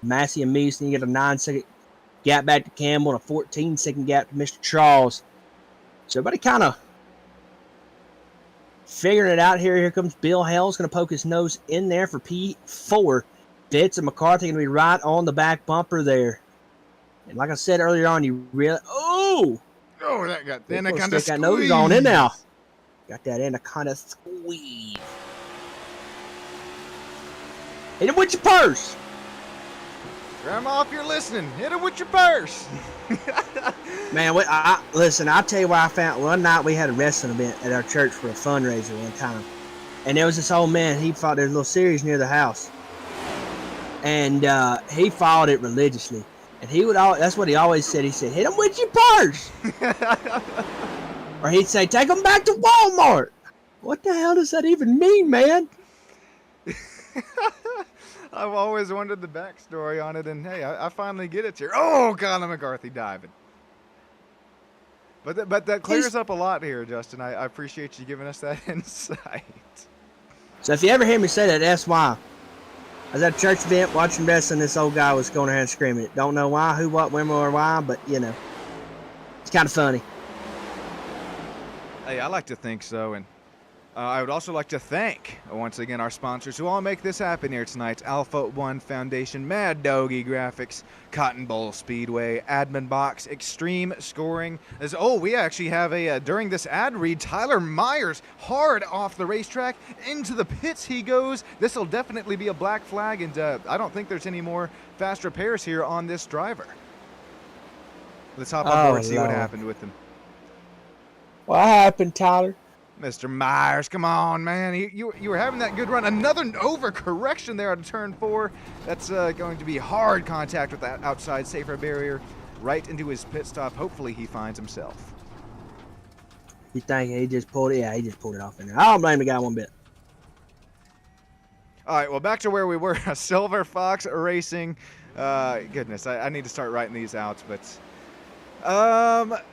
Massey and Meese, and you get a 9-second gap back to Campbell and a 14-second gap to Mr. Charles. So everybody kind of figuring it out here. Here comes Bill Hell's going to poke his nose in there for P4. Fitz and McCarthy going to be right on the back bumper there. And like I said earlier on, you really... Oh, that got the anaconda squeeze. That nose on in now. Got that anaconda squeeze. Hit him with your purse. Grandma, if you're listening, hit it with your purse. Man, listen, I'll tell you what I found. One night we had a wrestling event at our church for a fundraiser one time. And there was this old man, he fought, there's a little series near the house. And he followed it religiously. And that's what he always said. He said, hit him with your purse. Or he'd say, take him back to Walmart. What the hell does that even mean, man? I've always wondered the backstory on it, and hey, I finally get it here. Oh, Colin McCarthy diving. But that clears up a lot here, Justin. I appreciate you giving us that insight. So if you ever hear me say that, that's why. I was at a church event watching wrestling. This old guy was going around screaming it. Don't know why, who, what, when, or why, but, you know, it's kind of funny. Hey, I like to think so, and I would also like to thank, once again, our sponsors who all make this happen here tonight. Alpha One Foundation, Mad Doggy Graphics, Cotton Bowl Speedway, Admin Box, Extreme Scoring. We actually have during this ad read, Tyler Myers hard off the racetrack. Into the pits he goes. This will definitely be a black flag, and I don't think there's any more fast repairs here on this driver. Let's hop on board and see what happened with him. What happened, Tyler? Mr. Myers, come on, man. You were having that good run. Another overcorrection there on turn 4. That's going to be hard contact with that outside safer barrier right into his pit stop. Hopefully he finds himself. You think he just pulled it? Yeah, he just pulled it off in there. I don't blame the guy one bit. All right, well, back to where we were. Silver Fox Racing. Goodness, I need to start writing these out. But,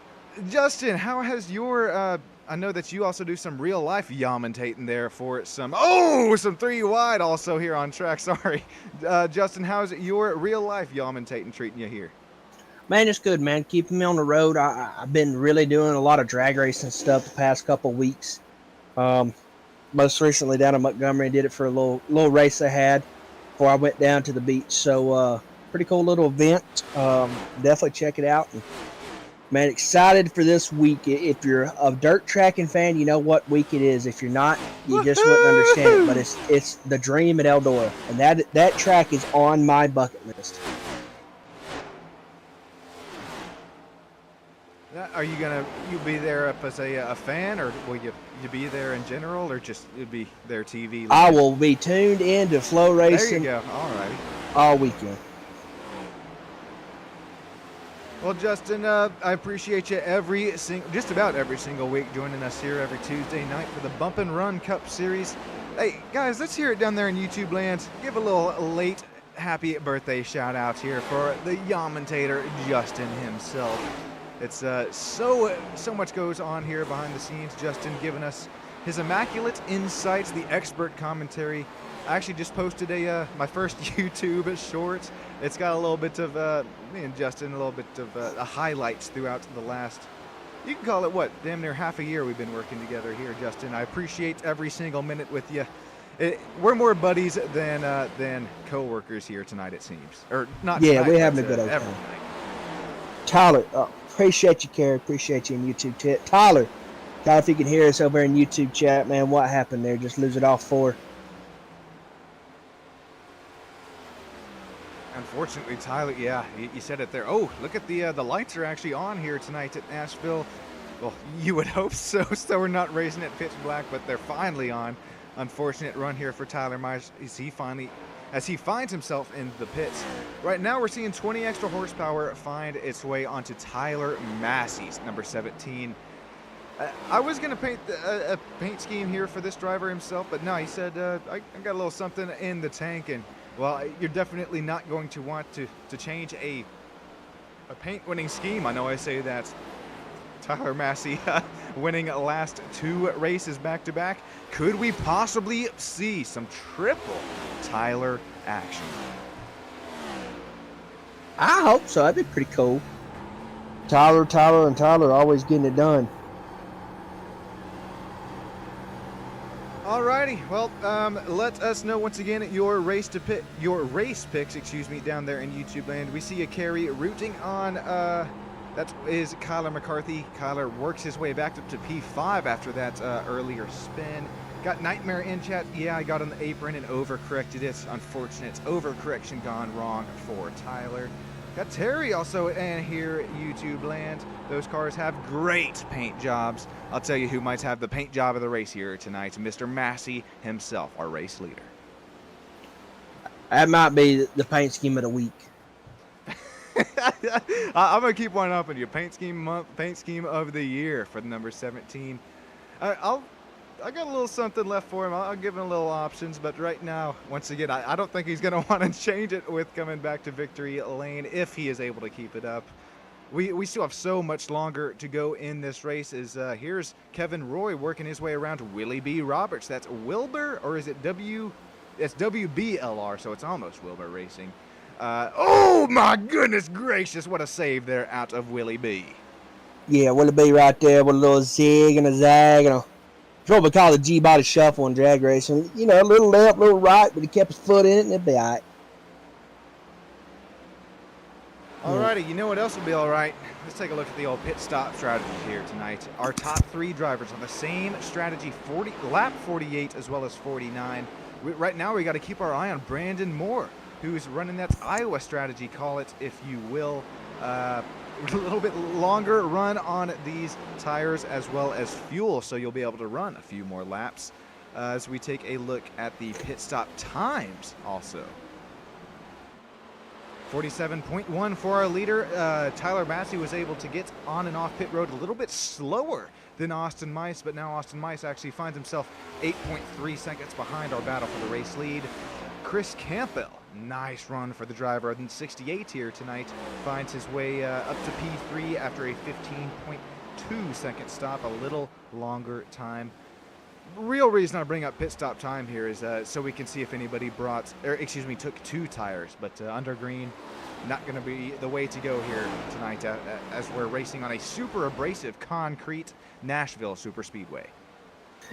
Justin, how has your... I know that you also do some real-life yamentating there for some 3 wide also here on track. Sorry. Justin, how's your real-life yamentating treating you here? Man, it's good, man. Keeping me on the road. I've been really doing a lot of drag racing stuff the past couple weeks. Most recently down in Montgomery, did it for a little race I had before I went down to the beach. So, pretty cool little event. Definitely check it out. Man, excited for this week. If you're a dirt tracking fan, you know what week it is. If you're not, you just wouldn't understand it. But it's the dream at Eldora, and that track is on my bucket list. Are you be there as a fan, or will you be there in general, or just you'll be there TV? I will be tuned in to Flow Racing. There you go. All right. All weekend. Well, Justin, I appreciate you just about every single week joining us here every Tuesday night for the Bump and Run Cup Series. Hey, guys, let's hear it down there in YouTube land. Give a little late happy birthday shout out here for the Yamentator, Justin himself. It's so much goes on here behind the scenes. Justin giving us his immaculate insights, the expert commentary. I actually just posted my first YouTube short. It's got a little bit of me and Justin, a little bit of highlights throughout the last you can call it what, damn near half a year we've been working together here, Justin. I appreciate every single minute with you. We're more buddies than co-workers here tonight, it seems. Or not Yeah, tonight, we're but, having a good old every time. night. Tyler, appreciate you, Kerry. Appreciate you in YouTube chat. Tyler, if you can hear us over in YouTube chat, man, what happened there? Just lose it off 4. Unfortunately, Tyler, yeah, you said it there. Oh, look at the lights are actually on here tonight at Nashville. Well, you would hope so, so we're not racing at pitch black, but they're finally on. Unfortunate run here for Tyler Myers as he finds himself in the pits. Right now, we're seeing 20 extra horsepower find its way onto Tyler Massey's number 17. I was going to paint a paint scheme here for this driver himself, but no, he said, I got a little something in the tank, and well, you're definitely not going to want to change a paint-winning scheme. I know I say that. Tyler Massey winning last 2 races back-to-back. Could we possibly see some triple Tyler action? I hope so. That'd be pretty cool. Tyler always getting it done. Alrighty, well, let us know once again your race picks, down there in YouTube land. We see a Kerry rooting on, that is Kyler McCarthy. Kyler works his way back up to P5 after that earlier spin. Got Nightmare in chat. Yeah, I got on the apron and overcorrected it. Unfortunate overcorrection gone wrong for Tyler. Got Terry also in here, YouTube land. Those cars have great paint jobs. I'll tell you who might have the paint job of the race here tonight. Mr. Massey himself, our race leader. That might be the paint scheme of the week. I'm going to keep one up on you. Paint scheme month, paint scheme of the year for the number 17. I got a little something left for him. I'll give him a little options, but right now, once again, I don't think he's going to want to change it with coming back to victory lane if he is able to keep it up. We still have so much longer to go in this race. Here's Kevin Roy working his way around Willie B. Roberts. That's Wilbur, or is it It's WBLR, so it's almost Wilbur Racing. Oh my goodness gracious, what a save there out of Willie B. Yeah, Willie B right there with a little zig and a zag and it's what we call the G-body shuffle in drag racing. You know, a little left, a little right, but he kept his foot in it and it'd be all right. Alrighty, you know what else will be alright? Let's take a look at the old pit stop strategy here tonight. Our top 3 drivers on the same strategy, lap 48 as well as 49. Right now we got to keep our eye on Brandon Moore, who's running that Iowa strategy, call it if you will. A little bit longer run on these tires as well as fuel, so you'll be able to run a few more laps as we take a look at the pit stop times also. 47.1 for our leader. Tyler Massey was able to get on and off pit road a little bit slower than Austin Mice, but now Austin Mice actually finds himself 8.3 seconds behind our battle for the race lead. Chris Campbell, nice run for the driver in 68 here tonight, finds his way up to P3 after a 15.2 second stop, a little longer time. Real reason I bring up pit stop time here is so we can see if anybody took 2 tires, but under green, not going to be the way to go here tonight as we're racing on a super abrasive concrete Nashville super speedway.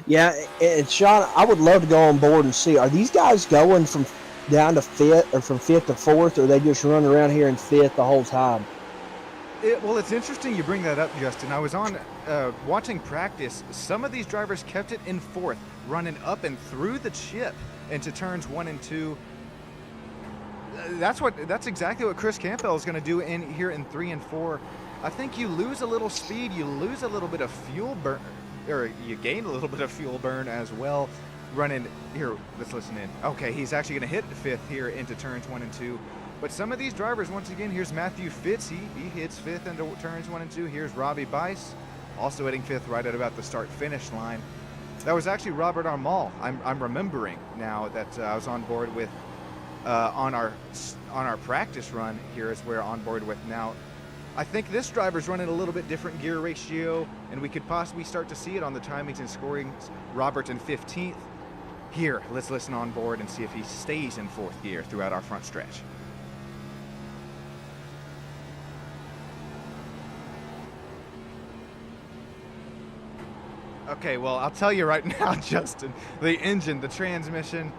Yeah, and Sean, I would love to go on board and see, are these guys going from down to 5th or from 5th to 4th, or are they just running around here in 5th the whole time? Well, it's interesting you bring that up, Justin. I was on watching practice. Some of these drivers kept it in 4th, running up and through the chip into turns 1 and 2. That's exactly what Chris Campbell is going to do in here in 3 and 4. I think you lose a little speed, you lose a little bit of fuel burn, or you gain a little bit of fuel burn as well. Running here, let's listen in. Okay, he's actually going to hit 5th here into turns 1 and 2. But some of these drivers, once again, here's Matthew Fitz. He hits 5th into turns 1 and 2. Here's Robbie Bice, also hitting 5th right at about the start-finish line. That was actually Robert Armal. I'm remembering now that I was on board with on our practice run here is where on board with now. I think this driver's running a little bit different gear ratio, and we could possibly start to see it on the timings and scorings. Robert in 15th. Here, let's listen on board and see if he stays in 4th gear throughout our front stretch. Okay, well, I'll tell you right now, Justin, the engine, the transmission,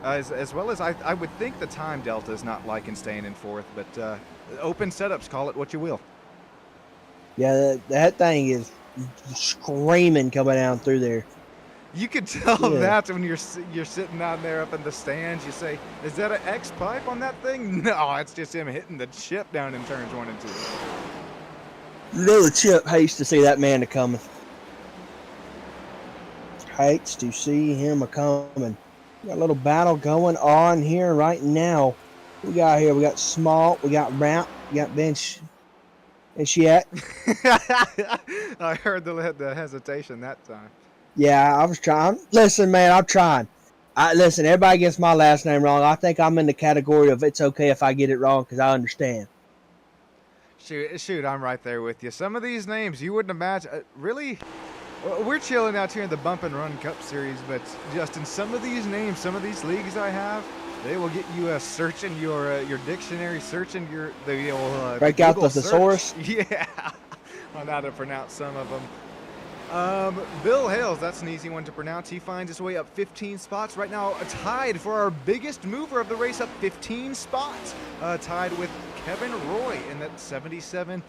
as well as I would think the time delta is not liking staying in fourth, but open setups, call it what you will. Yeah, that thing is screaming coming down through there. You could tell Yeah. that when you're sitting down there up in the stands. You say, "Is that an X pipe on that thing?" No, it's just him hitting the chip down in turns 1 and 2. You know the Chip hates to see that man a coming. Hates to see him a coming. Got a little battle going on here right now. We got here. We got Small. We got Ramp. We got Bench. And she at? I heard the hesitation that time. Yeah, I was trying. Listen, man, I'm trying. Listen, everybody gets my last name wrong. I think I'm in the category of it's okay if I get it wrong because I understand. Shoot, I'm right there with you. Some of these names you wouldn't imagine. Really, we're chilling out here in the Bump and Run Cup Series, but Justin, some of these names, some of these leagues I have, they will get you searching your dictionary, searching the old break out the Google thesaurus. search. Yeah, on how to pronounce some of them. Bill Hales, that's an easy one to pronounce. He finds his way up 15 spots right now, tied for our biggest mover of the race, up 15 spots, tied with Kevin Roy in that 77.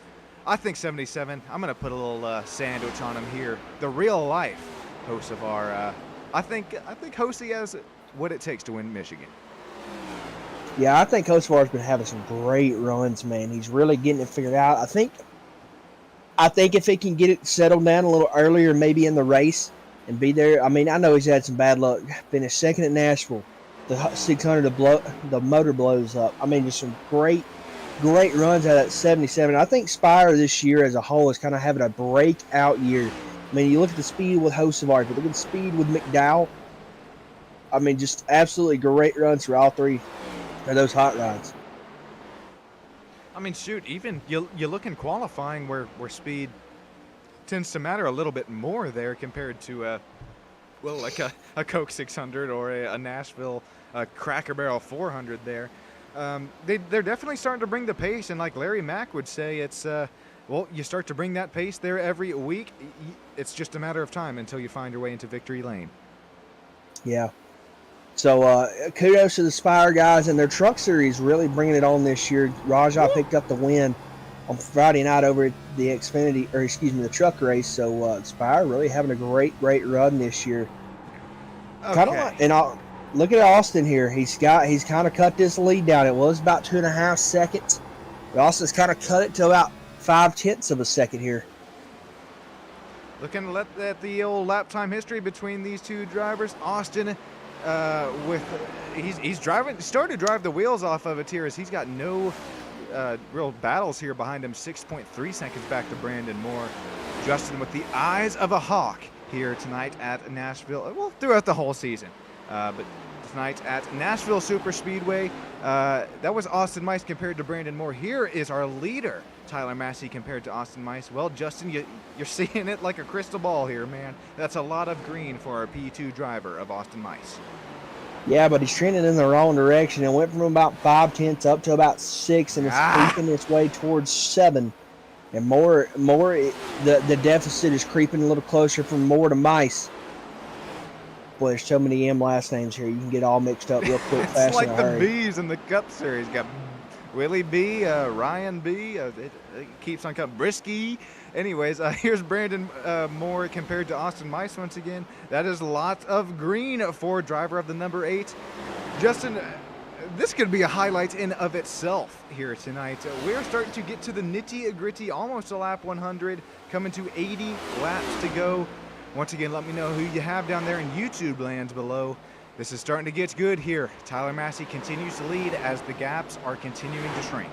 I think 77. I'm gonna put a little sandwich on him here. The real life host of our. I think Hosey has what it takes to win Michigan. Yeah, I think Hocevar's been having some great runs, man. He's really getting it figured out. I think if he can get it settled down a little earlier, maybe in the race, and be there. I mean, I know he's had some bad luck. Finished second at Nashville. The 600, the motor blows up. I mean, just some great runs out of that 77. I think Spire this year as a whole is kind of having a breakout year. I mean, you look at the speed with Hocevar, but look at the speed with McDowell. I mean, just absolutely great runs for all three of those hot rods. I mean, shoot, even you look in qualifying where speed tends to matter a little bit more there compared to, like a Coke 600 or a Nashville Cracker Barrel 400 there. They're definitely starting to bring the pace, and like Larry Mack would say, it's, you start to bring that pace there every week. It's just a matter of time until you find your way into victory lane. Yeah. So kudos to the Spire guys and their truck series really bringing it on this year. Rajah picked up the win on Friday night over at the the truck race. So Spire really having a great run this year. Okay. Kind of like, and look at Austin here. He's kind of cut this lead down. It was about 2.5 seconds. But Austin's kind of cut it to about 0.5 of a second here. Looking at the old lap time history between these two drivers, Austin. He's starting to drive the wheels off of it here as he's got no real battles here behind him. 6.3 seconds back to Brandon Moore. Justin with the eyes of a hawk here tonight at Nashville. Well, throughout the whole season, but tonight at Nashville Super Speedway. That was Austin Mice compared to Brandon Moore. Here is our leader, Tyler Massey, compared to Austin Mice. Well, Justin, you're seeing it like a crystal ball here, man. That's a lot of green for our P2 driver of Austin Mice. Yeah, but he's trending in the wrong direction. It went from about 0.5 up to about 6, and it's creeping its way towards 7. And more, the deficit is creeping a little closer from Moore to Mice. Boy, there's so many M last names here. You can get all mixed up real quick, fast. It's like in a the hurry. B's in the Cup Series. Got Willie B, Ryan B. It keeps on coming. Brisky. Anyways, here's Brandon Moore compared to Austin Mice once again. That is lots of green for driver of the number 8. Justin, this could be a highlight in of itself here tonight. We're starting to get to the nitty-gritty, almost a lap 100, coming to 80 laps to go. Once again, let me know who you have down there in YouTube lands below. This is starting to get good here. Tyler Massey continues to lead as the gaps are continuing to shrink.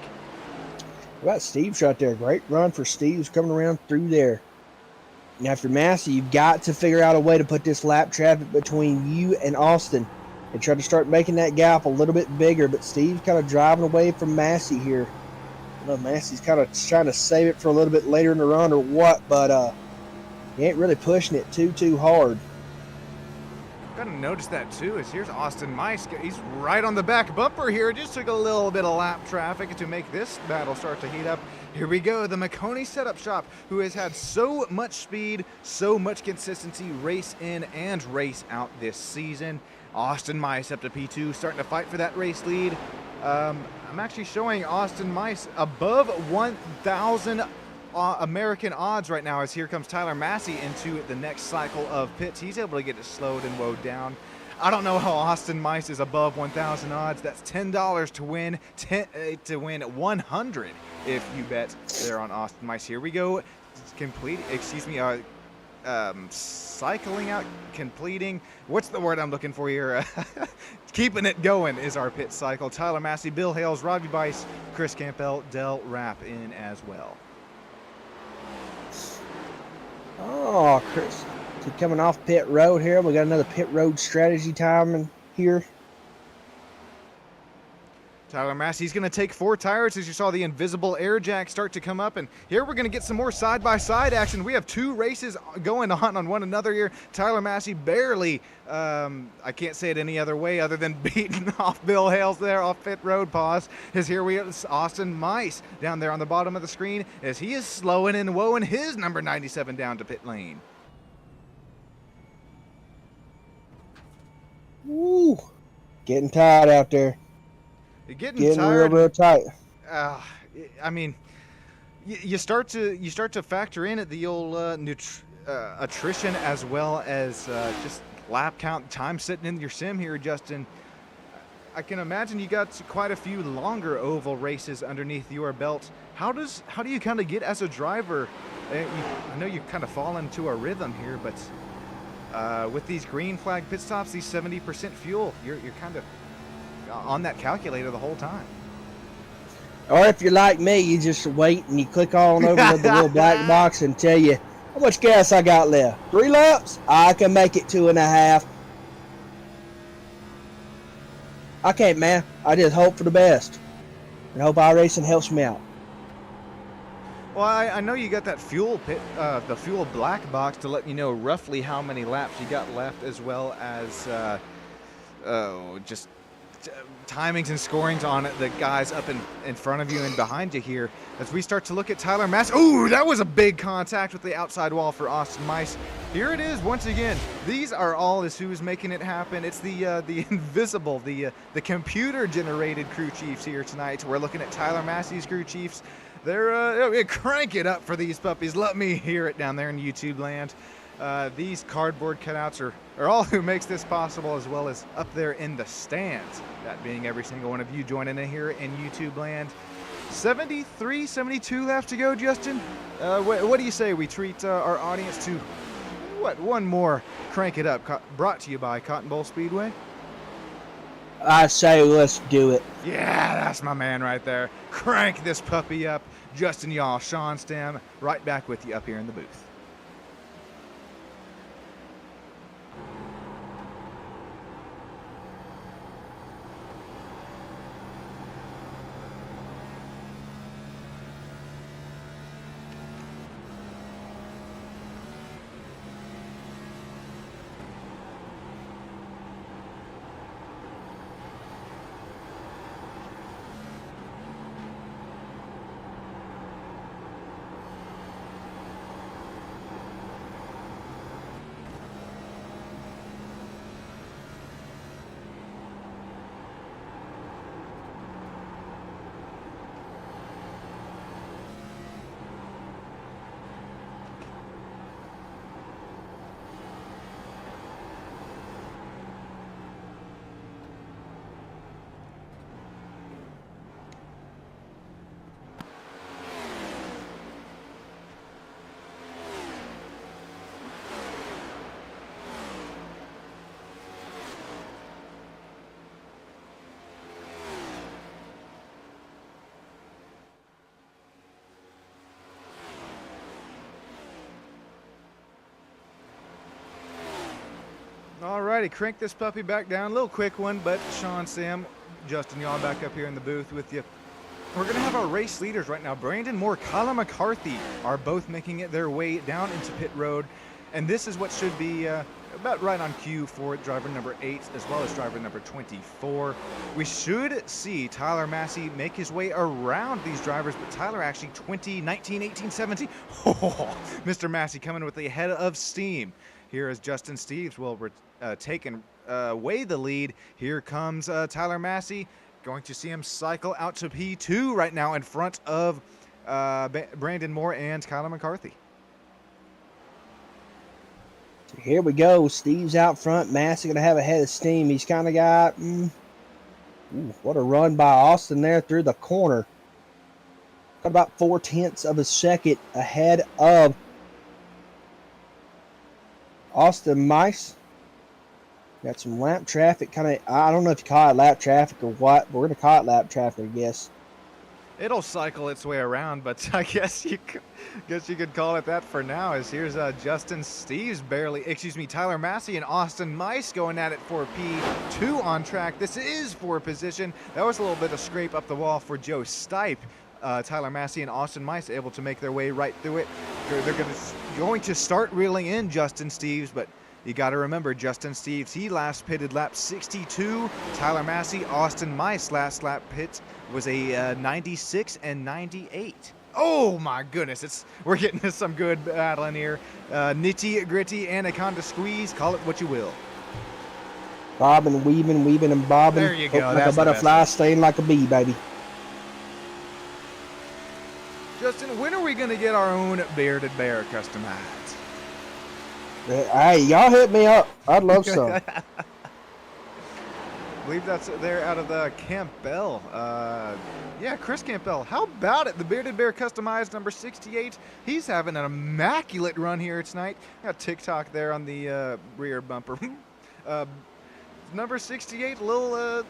What about Steve's right there? Great run for Steve's coming around through there. And after Massey, you've got to figure out a way to put this lap traffic between you and Austin and try to start making that gap a little bit bigger. But Steve's kind of driving away from Massey here. I know Massey's kind of trying to save it for a little bit later in the run or what, but he ain't really pushing it too hard. kind of noticed that too, as here's Austin Mice. He's right on the back bumper here. Just took a little bit of lap traffic to make this battle start to heat up. Here we go, the McConey Setup Shop, who has had so much speed, so much consistency, race in and race out this season. Austin Mice up to P2, starting to fight for that race lead. I'm actually showing Austin Mice above 1,000 American odds right now, as here comes Tyler Massey into the next cycle of pits. He's able to get it slowed and woed down. I don't know how Austin Mice is above 1,000 odds. That's $10 to win, to win 100 if you bet there on Austin Mice. Here we go, cycling out, completing, what's the word I'm looking for here? Keeping it going is our pit cycle. Tyler Massey, Bill Hales, Robbie Bice, Chris Campbell, Dell Rapp in as well. Oh, Chris, coming off pit road here. We got another pit road strategy time in here. Tyler Massey's going to take 4 tires, as you saw the invisible air jack start to come up. And here we're going to get some more side-by-side action. We have 2 races going on one another here. Tyler Massey barely, I can't say it any other way other than beating off Bill Hales there off pit road. Pause. As here we have Austin Mice down there on the bottom of the screen, as he is slowing and woeing his number 97 down to pit lane. Woo! Getting tired out there. Getting tired. real tight. I mean, you start to factor in at the old attrition, as well as just lap count, time sitting in your sim here, Justin. I can imagine you got quite a few longer oval races underneath your belt. How do you kind of get as a driver? I know you kind of fall into a rhythm here, but with these green flag pit stops, these 70% fuel, you're kind of on that calculator the whole time. Or if you're like me, you just wait and you click on over to the little black box and tell you how much gas I got left. 3 laps? I can make it 2.5. I can't, man. I just hope for the best and hope iRacing helps me out. Well, I know you got that fuel pit, the fuel black box to let you know roughly how many laps you got left, as well as just timings and scorings on the guys up in front of you and behind you here. As we start to look at Tyler Massey. Ooh, that was a big contact with the outside wall for Austin Mice. Here it is once again. These are all is who's making it happen. It's the invisible, the computer generated crew chiefs here tonight. We're looking at Tyler Massey's crew chiefs. They're crank it up for these puppies. Let me hear it down there in YouTube land. These cardboard cutouts are all who makes this possible, as well as up there in the stands. That being every single one of you joining in here in YouTube land. 73, 72 left to go, Justin. What do you say we treat our audience to, one more crank it up, brought to you by Cotton Bowl Speedway? I say let's do it. Yeah, that's my man right there. Crank this puppy up. Justin Yaw, Sean Stam, right back with you up here in the booth. Alrighty, crank this puppy back down. A little quick one, but Sean, Sam, Justin, y'all back up here in the booth with you. We're going to have our race leaders right now. Brandon Moore, Kyla McCarthy are both making it their way down into pit road. And this is what should be about right on cue for driver number 8 as well as driver number 24. We should see Tyler Massey make his way around these drivers, but Tyler actually 20, 19, 18, 17. Oh, Mr. Massey coming with the head of steam. Here as Justin Steves will take away the lead. Here comes Tyler Massey. Going to see him cycle out to P2 right now in front of Brandon Moore and Kyler McCarthy. Here we go. Steve's out front. Massey going to have a head of steam. He's kind of got... what a run by Austin there through the corner. Got about 0.4 of a second ahead of Austin Mice. Got some lap traffic. I don't know if you call it lap traffic or what, but we're going to call it lap traffic, I guess. It'll cycle its way around, but I guess you could call it that for now. As here's Justin Steves Tyler Massey and Austin Mice going at it for P2 on track. This is for position. That was a little bit of scrape up the wall for Joe Stipe. Tyler Massey and Austin Mice able to make their way right through it. They're going to start reeling in Justin Steves, but you got to remember Justin Steves, he last pitted lap 62. Tyler Massey, Austin Mice last lap pit was a 96 and 98. Oh my goodness, we're getting to some good battling here. Nitty gritty anaconda squeeze, call it what you will. Bobbing, weaving and bobbing. There you go. Like a butterfly, staying like a bee, baby. Justin, when are we going to get our own bearded bear customized? Hey, y'all hit me up. I'd love some. I believe that's there out of the Campbell. Yeah, Chris Campbell. How about it? The Bearded Bear Customized number 68. He's having an immaculate run here tonight. Got TikTok there on the rear bumper. Number 68, little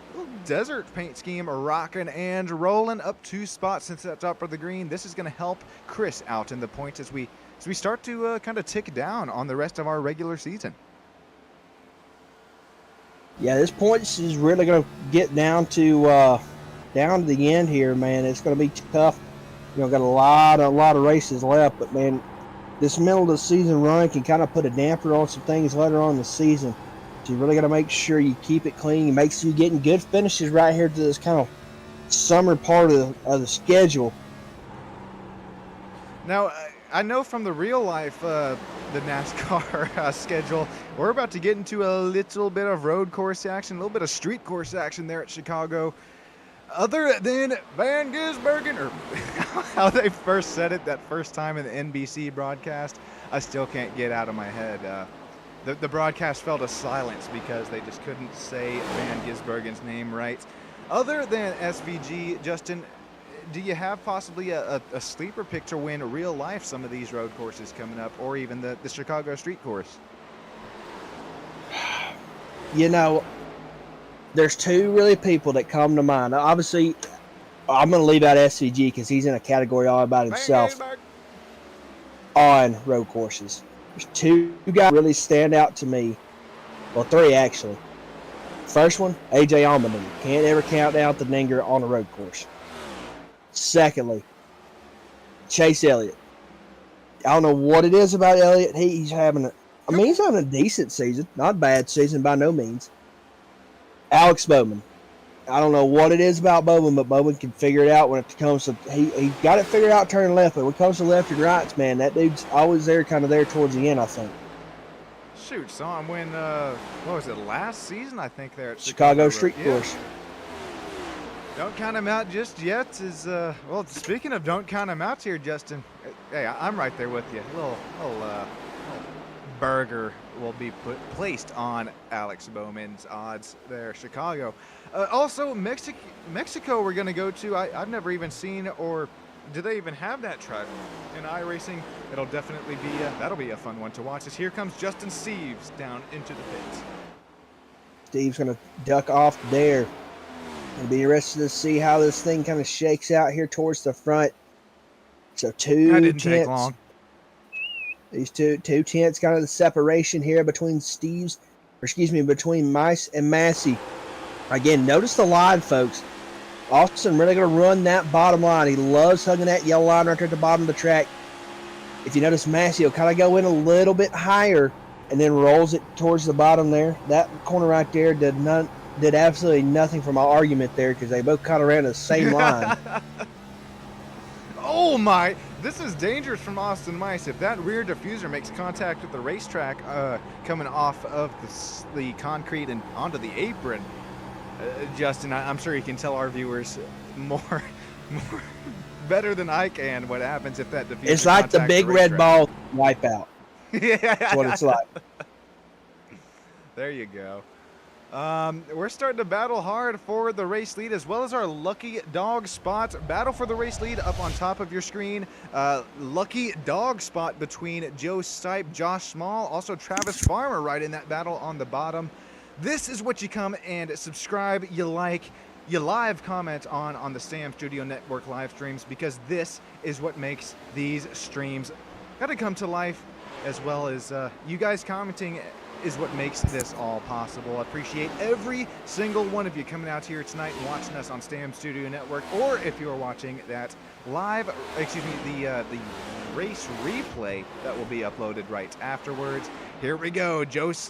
desert paint scheme, rocking and rolling up 2 spots since that top of the green. This is going to help Chris out in the points as we start to kind of tick down on the rest of our regular season. Yeah, this points is really going to get down to the end here, man. It's going to be tough. Got a lot of races left, but man, this middle of the season run can kind of put a damper on some things later on in the season. So you really got to make sure you keep it clean. You make sure you're getting good finishes right here to this kind of summer part of the schedule. Now, I know from the real life, the NASCAR schedule, we're about to get into a little bit of road course action, a little bit of street course action there at Chicago. Other than Van Gisbergen, or how they first said it that first time in the NBC broadcast, I still can't get out of my head. The broadcast fell to silence because they just couldn't say Van Gisbergen's name right. Other than SVG, Justin, do you have possibly a sleeper pick to win real life some of these road courses coming up, or even the Chicago street course? There's 2 really people that come to mind. Obviously, I'm going to leave out SVG because he's in a category all about himself on road courses. There's 2 guys really stand out to me. Well, 3 actually. First one, AJ Allmendinger. Can't ever count out the Dinger on a road course. Secondly, Chase Elliott. I don't know what it is about Elliott. He's having a decent season. Not a bad season by no means. Alex Bowman. I don't know what it is about Bowman, but Bowman can figure it out when it comes to he got it figured out turning left, but when it comes to left and rights, man, that dude's always there, kind of there towards the end, I think. Shoot, saw him win what was it, last season, I think, there at Chicago Street Course. Don't count him out just yet. Well, speaking of don't count him out here, Justin, hey, I'm right there with you. A little burger will be placed on Alex Bowman's odds there, Chicago. Also, Mexico we're going to go to. I've never even seen, or do they even have that track in iRacing? It'll definitely be, that'll be a fun one to watch. As here comes Justin Steves down into the pits. Steve's going to duck off there. It'll be interesting to see how this thing kind of shakes out here towards the front. So 2 That didn't tenths. take long. These two tenths, kind of the separation here between between Mice and Massey. Again, notice the line, folks. Austin really going to run that bottom line. He loves hugging that yellow line right there at the bottom of the track. If you notice, Massey will kind of go in a little bit higher and then rolls it towards the bottom there. That corner right there did absolutely nothing for my argument there because they both kind of ran the same line. Oh my! This is dangerous from Austin Mice. If that rear diffuser makes contact with the racetrack coming off of the concrete and onto the apron, Justin, I'm sure you can tell our viewers more better than I can what happens if that diffuser. It's like the big red ball wipeout. Yeah, that's what it's like. There you go. We're starting to battle hard for the race lead as well as our lucky dog spot. Battle for the race lead up on top of your screen. Lucky dog spot between Joe Stipe, Josh Small, also Travis Farmer right in that battle on the bottom. This is what you come and subscribe, you like, you live comment on the Sam Studio Network live streams, because this is what makes these streams gotta come to life, as well as you guys commenting is what makes this all possible. I appreciate every single one of you coming out here tonight and watching us on Stam Studio Network, or if you are watching that live, the race replay that will be uploaded right afterwards. Here we go, Josh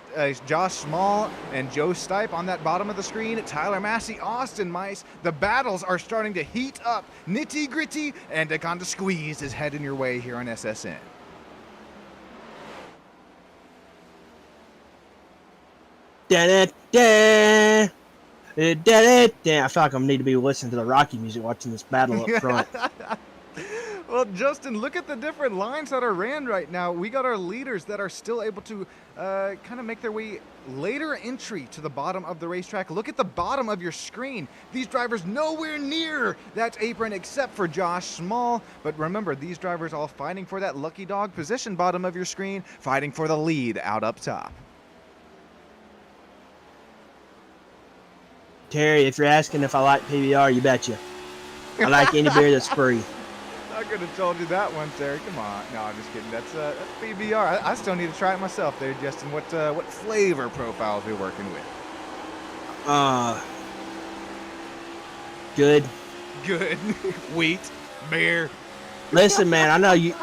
Small and Joe Stipe on that bottom of the screen. Tyler Massey, Austin Mice. The battles are starting to heat up, nitty gritty, and a kind of squeeze is heading your way here on SSN. Da, da, da, da, da. I feel like I need to be listening to the Rocky music watching this battle up front. Well, Justin, look at the different lines that are ran right now. We got our leaders that are still able to kind of make their way later entry to the bottom of the racetrack. Look at the bottom of your screen. These drivers nowhere near that apron except for Josh Small. But remember, these drivers all fighting for that lucky dog position bottom of your screen, fighting for the lead out up top. Terry, if you're asking if I like PBR, you betcha. I like any beer that's free. I could have told you that one, Terry. Come on. No, I'm just kidding. That's PBR. I still need to try it myself there, Justin. What flavor profiles are we working with? Good. Good. Wheat. Beer. Listen, man, I know you.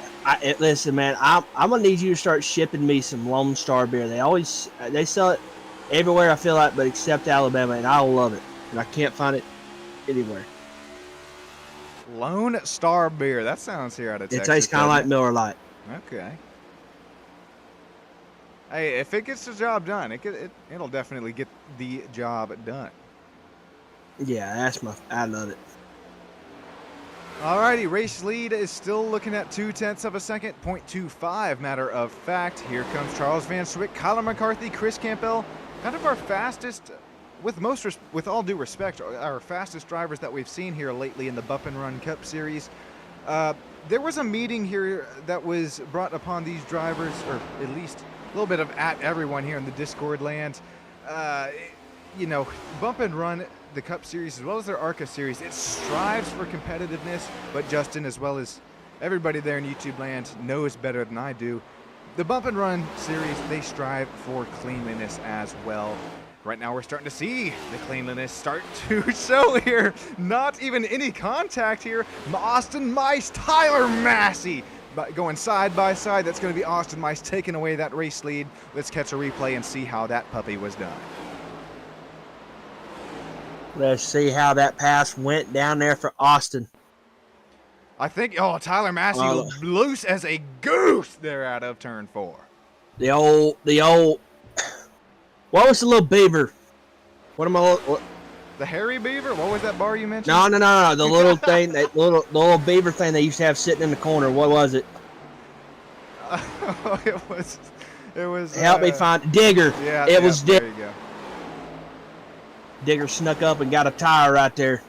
Listen, man, I'm gonna need you to start shipping me some Lone Star beer. They sell it everywhere, I feel like, but except Alabama, and I love it. And I can't find it anywhere. Lone Star beer. That sounds here out of Texas. It tastes kind of like Miller Lite. Okay. Hey, if it gets the job done, it'll definitely get the job done. Yeah, I love it. Alrighty, race lead is still looking at 0.2 of a second, 0.25 matter of fact. Here comes Charles Van Swick, Kyler McCarthy, Chris Campbell, kind of our fastest, with all due respect, our fastest drivers that we've seen here lately in the Bump and Run Cup Series. There was a meeting here that was brought upon these drivers, or at least a little bit of at everyone here in the Discord land. You know, Bump and Run, the Cup Series, as well as their ARCA Series, it strives for competitiveness, but Justin, as well as everybody there in YouTube land, knows better than I do. The Bump and Run Series, they strive for cleanliness as well. Right now we're starting to see the cleanliness start to show here. Not even any contact here. Austin Mice, Tyler Massey going side by side. That's going to be Austin Mice taking away that race lead. Let's catch a replay and see how that puppy was done. Let's see how that pass went down there for Austin. I think, Tyler Massey loose as a goose there out of turn 4. The old, what was the little beaver? What? The hairy beaver? What was that bar you mentioned? No. The little thing, the little beaver thing they used to have sitting in the corner. What was it? It was. Help me find Digger. Yeah, it was Digger. There you go. Digger snuck up and got a tire right there.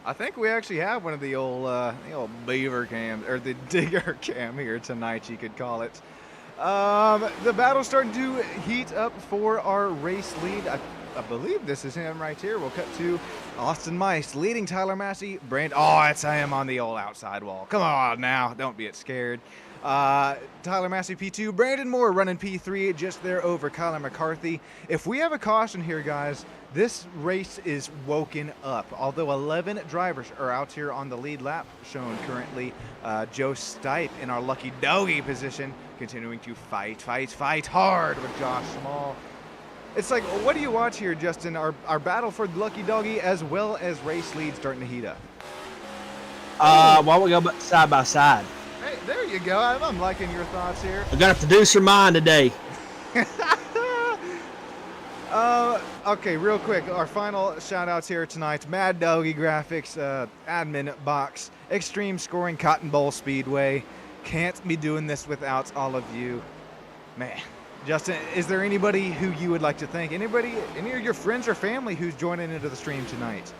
I think we actually have one of the old beaver cams, or the Digger cam here tonight, you could call it. The battle's starting to heat up for our race lead. I believe this is him right here. We'll cut to Austin Mice leading Tyler Massey. It's him on the old outside wall. Come on now, don't be scared. Tyler Massey P2, Brandon Moore running P3 just there over Kyler McCarthy. If we have a caution here, guys, this race is woken up. Although 11 drivers are out here on the lead lap shown currently, Joe Stipe in our lucky doggy position continuing to fight hard with Josh Small. It's like, what do you watch here, Justin? Our battle for the lucky doggy as well as race lead starting to heat up. Why don't we go side by side? Hey, there you go. I'm liking your thoughts here. I got a producer mind today. Okay, real quick, our final shout-outs here tonight. Mad Doggy Graphics, Admin Box, Extreme Scoring, Cotton Bowl Speedway. Can't be doing this without all of you. Man, Justin, is there anybody who you would like to thank? Anybody, any of your friends or family who's joining into the stream tonight?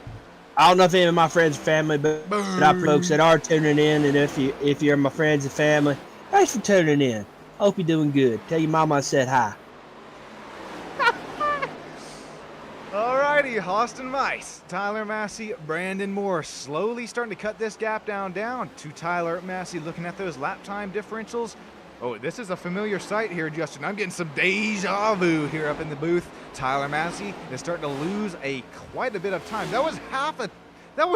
I don't know if any of my friends and family, but I have folks that are tuning in, and if you're my friends and family, thanks for tuning in. Hope you're doing good. Tell your mama I said hi. Alrighty, Austin Weiss, Tyler Massey, Brandon Moore slowly starting to cut this gap down to Tyler Massey, looking at those lap time differentials. Oh, this is a familiar sight here, Justin. I'm getting some deja vu here up in the booth. Tyler Massey is starting to lose quite a bit of time. That was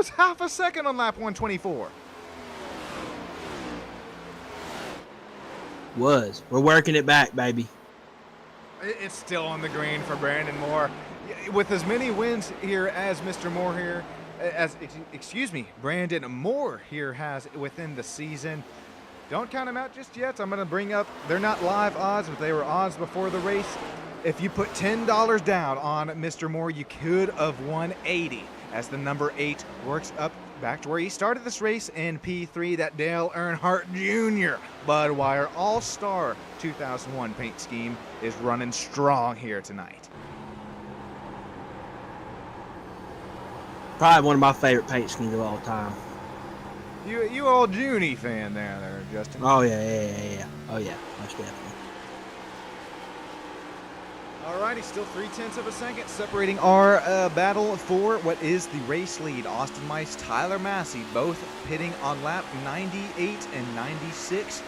half a second on lap 124. We're working it back, baby. It's still on the green for Brandon Moore. With as many wins here as Mr. Moore here, Brandon Moore here has within the season. Don't count them out just yet. I'm going to bring up, they're not live odds, but they were odds before the race. If you put $10 down on Mr. Moore, you could have won 80 as the number 8 works up back to where he started this race in P3. That Dale Earnhardt Jr. Budweiser All-Star 2001 paint scheme is running strong here tonight. Probably one of my favorite paint schemes of all time. You old Junie fan there, Justin. Oh, yeah. Oh, yeah, most definitely. Alrighty, still 0.3 of a second separating our battle for what is the race lead. Austin Weiss, Tyler Massey, both pitting on lap 98 and 96.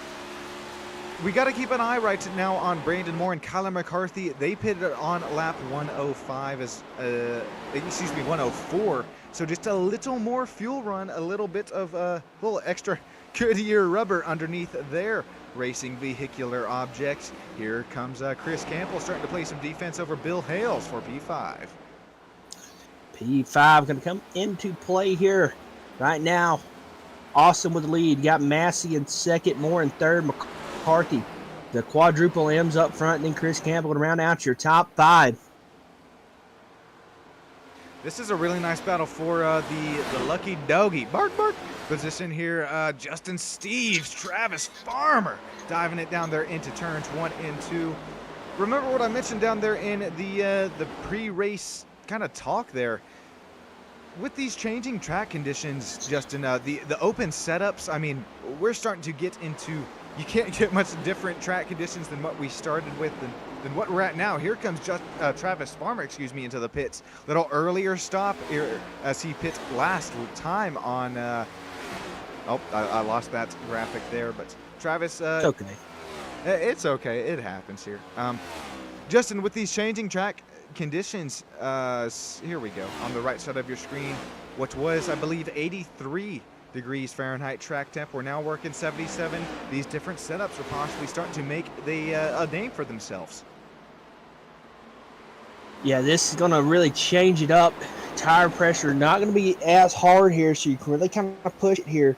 We got to keep an eye right now on Brandon Moore and Kyler McCarthy. They pitted on lap 104. So just a little more fuel run, a little bit of a little extra Goodyear rubber underneath their racing vehicular objects. Here comes Chris Campbell starting to play some defense over Bill Hales for P5. P5 going to come into play here right now. Austin with the lead. You got Massey in second, Moore in third, McCarthy. The quadruple M's up front, and then Chris Campbell to round out your top 5. This is a really nice battle for the lucky doggy. Bark, bark. Position here, Justin Steves, Travis Farmer diving it down there into turns 1 and 2. Remember what I mentioned down there in the pre-race kind of talk there. With these changing track conditions, Justin, the open setups, I mean, we're starting to get into, you can't get much different track conditions than what we started with than what we're at now. Here comes Travis Farmer, into the pits. Little earlier stop here as he pits last time on, I lost that graphic there, but Travis, It's okay. It's okay, it happens here. Justin, with these changing track conditions, here we go, on the right side of your screen, what was, I believe, 83 degrees Fahrenheit track temp, we're now working 77. These different setups are possibly starting to make a name for themselves. Yeah, this is going to really change it up. Tire pressure not going to be as hard here, so you can really kind of push it here.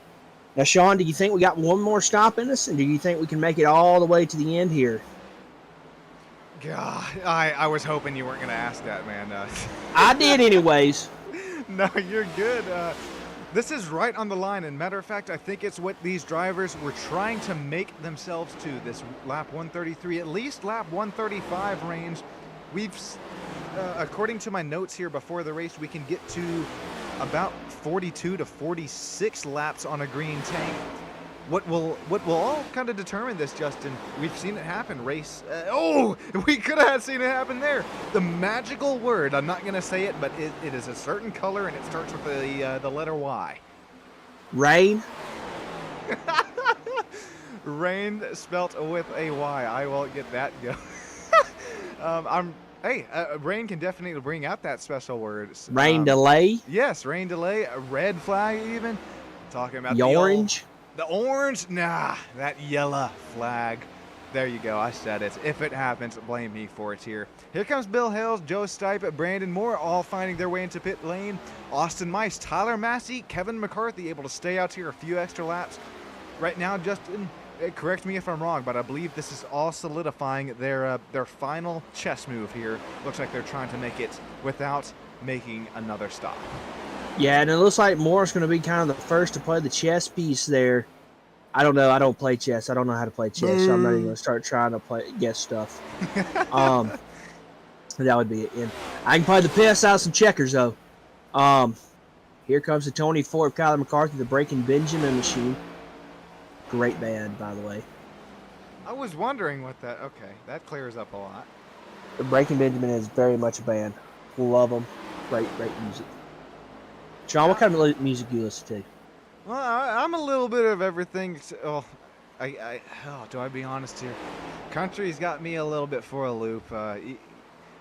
Now, Sean, do you think we got one more stop in us, and do you think we can make it all the way to the end here? God, I was hoping you weren't going to ask that, man. I did anyways. No, you're good. This is right on the line, and matter of fact, I think it's what these drivers were trying to make themselves to, this lap 133, at least lap 135 range. We've, according to my notes here before the race, we can get to about 42 to 46 laps on a green tank. What will all kind of determine this, Justin? We've seen it happen. Race. We could have seen it happen there. The magical word. I'm not going to say it, but it is a certain color, and it starts with the letter Y. Rain. Rain spelt with a Y. I won't get that go. Rain can definitely bring out that special word. Rain delay. Yes, rain delay, a red flag even. Talking about The orange. The orange? Nah, that yellow flag. There you go, I said it. If it happens, blame me for it here. Here comes Bill Hales, Joe Stipe, Brandon Moore, all finding their way into pit lane. Austin Mice, Tyler Massey, Kevin McCarthy able to stay out here a few extra laps. Right now, Justin, correct me if I'm wrong, but I believe this is all solidifying their final chess move here. Looks like they're trying to make it without making another stop. Yeah, and it looks like Moore's going to be kind of the first to play the chess piece there. I don't know. I don't play chess. I don't know how to play chess, so I'm not even going to start trying to guess stuff. That would be it. And I can play the piss out of some checkers, though. Here comes the Tony Ford, Kyler McCarthy, the Breaking Benjamin Machine. Great band, by the way. I was wondering what that... Okay, that clears up a lot. The Breaking Benjamin is very much a band. Love them. Great music. Sean, what kind of music do you listen to? Well, I'm a little bit of everything. Do I be honest here? Country's got me a little bit for a loop.